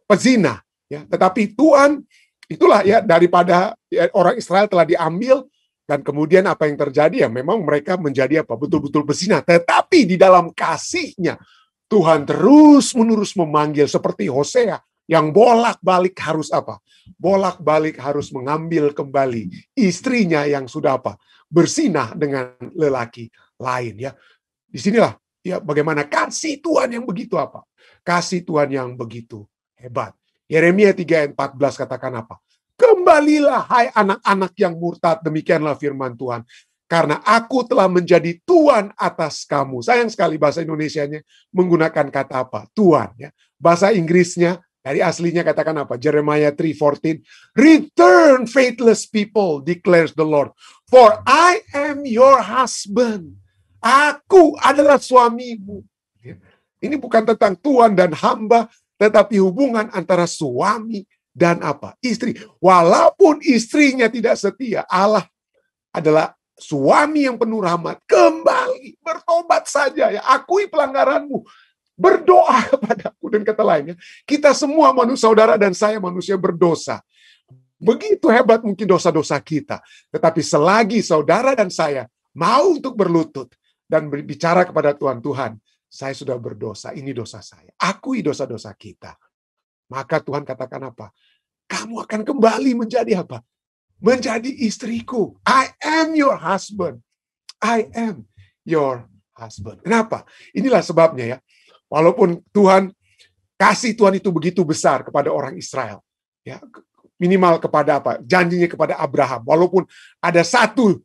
Pezina, ya. Tetapi Tuhan, itulah, ya, daripada, ya, orang Israel telah diambil, dan kemudian apa yang terjadi, ya, memang mereka menjadi apa? Betul-betul pezina. Tetapi di dalam kasihnya Tuhan terus-menerus memanggil seperti Hosea yang bolak-balik harus apa? Bolak-balik harus mengambil kembali istrinya yang sudah apa? Bersinah dengan lelaki lain ya. Disinilah ya bagaimana kasih Tuhan yang begitu apa? Kasih Tuhan yang begitu hebat. Yeremia 3:14 katakan apa? Kembalilah hai anak-anak yang murtad, demikianlah firman Tuhan. Karena aku telah menjadi Tuhan atas kamu. Sayang sekali bahasa Indonesianya menggunakan kata apa? Tuhan. Ya. Bahasa Inggrisnya dari aslinya katakan apa? Jeremiah 3:14. Return faithless people, declares the Lord. For I am your husband. Aku adalah suamimu. Ya. Ini bukan tentang Tuhan dan hamba, tetapi hubungan antara suami dan apa? Istri. Walaupun istrinya tidak setia, Allah adalah suami yang penuh rahmat. Kembali, bertobat saja ya. Akui pelanggaranmu. Berdoa kepadaku. Dan kata lainnya, kita semua manusia, saudara dan saya manusia berdosa. Begitu hebat mungkin dosa-dosa kita. Tetapi selagi saudara dan saya mau untuk berlutut dan berbicara kepada Tuhan, Tuhan, saya sudah berdosa, ini dosa saya. Akui dosa-dosa kita. Maka Tuhan katakan apa? Kamu akan kembali menjadi apa? Menjadi istriku. I am your husband. I am your husband. Kenapa? Inilah sebabnya ya. Walaupun Tuhan, kasih Tuhan itu begitu besar kepada orang Israel. Ya, minimal kepada apa? Janjinya kepada Abraham. Walaupun ada satu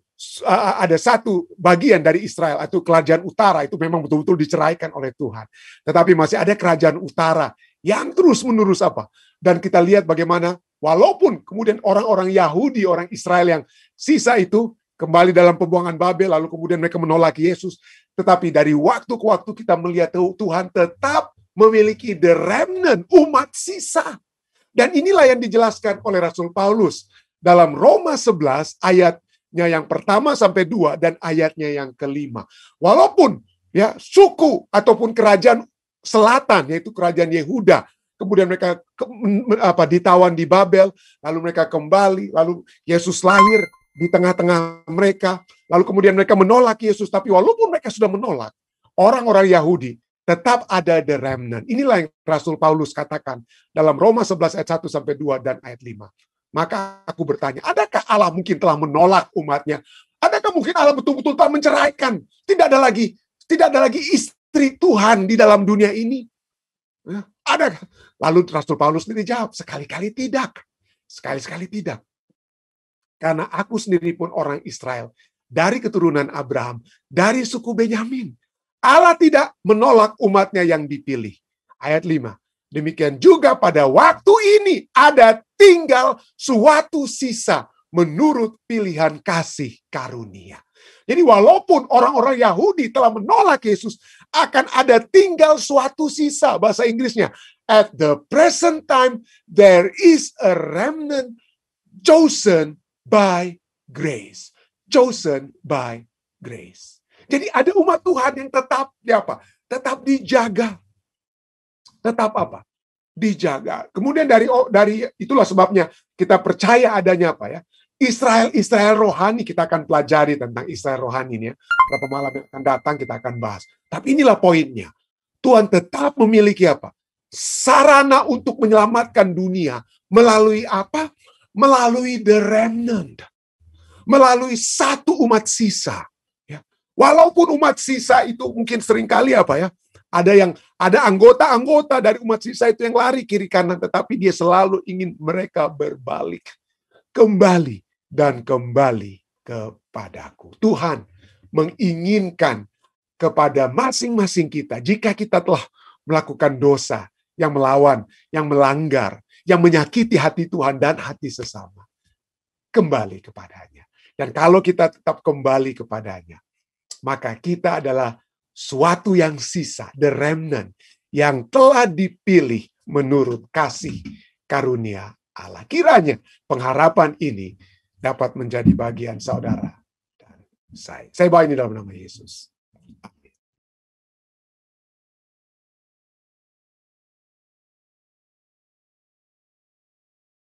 bagian dari Israel, atau kerajaan utara, itu memang betul-betul diceraikan oleh Tuhan. Tetapi masih ada kerajaan utara yang terus-menerus apa? Dan kita lihat bagaimana walaupun kemudian orang-orang Yahudi, orang Israel yang sisa itu kembali dalam pembuangan Babel, lalu kemudian mereka menolak Yesus. Tetapi dari waktu ke waktu kita melihat Tuhan tetap memiliki the remnant, umat sisa. Dan inilah yang dijelaskan oleh Rasul Paulus dalam Roma 11 ayatnya yang pertama sampai 2 dan ayatnya yang kelima. Walaupun ya suku ataupun kerajaan selatan, yaitu kerajaan Yehuda, kemudian mereka ditawan di Babel, lalu mereka kembali, lalu Yesus lahir di tengah-tengah mereka, lalu kemudian mereka menolak Yesus. Tapi walaupun mereka sudah menolak, orang-orang Yahudi tetap ada the remnant. Inilah yang Rasul Paulus katakan dalam Roma 11 ayat 1 sampai 2 dan ayat 5. Maka aku bertanya, adakah Allah mungkin telah menolak umatnya? Adakah mungkin Allah betul-betul telah menceraikan? Tidak ada lagi istri Tuhan di dalam dunia ini. Ya, ada. Lalu Rasul Paulus sendiri jawab, sekali-kali tidak. Sekali-kali tidak. Karena aku sendiri pun orang Israel, dari keturunan Abraham, dari suku Benyamin. Allah tidak menolak umatnya yang dipilih. Ayat 5. Demikian juga pada waktu ini ada tinggal suatu sisa menurut pilihan kasih karunia. Jadi walaupun orang-orang Yahudi telah menolak Yesus, akan ada tinggal suatu sisa. Bahasa Inggrisnya, at the present time there is a remnant chosen by grace. Chosen by grace. Jadi ada umat Tuhan yang tetap tetap dijaga. Tetap apa? Dijaga. Kemudian dari itulah sebabnya kita percaya adanya apa ya? Israel rohani. Kita akan pelajari tentang Israel rohani ini ya. Berapa malam yang akan datang kita akan bahas. Tapi inilah poinnya. Tuhan tetap memiliki apa? Sarana untuk menyelamatkan dunia melalui apa? Melalui the remnant. Melalui satu umat sisa. Ya. Walaupun umat sisa itu mungkin seringkali apa ya? Ada anggota-anggota dari umat sisa itu yang lari kiri kanan, tetapi dia selalu ingin mereka berbalik. Kembali dan kembali kepadaku. Tuhan menginginkan kepada masing-masing kita, jika kita telah melakukan dosa yang melawan, yang melanggar, yang menyakiti hati Tuhan dan hati sesama, kembali kepadanya. Dan kalau kita tetap kembali kepadanya, maka kita adalah suatu yang sisa, the remnant, yang telah dipilih menurut kasih karunia Allah. Kiranya pengharapan ini dapat menjadi bagian saudara dan saya. Saya bawa ini dalam nama Yesus.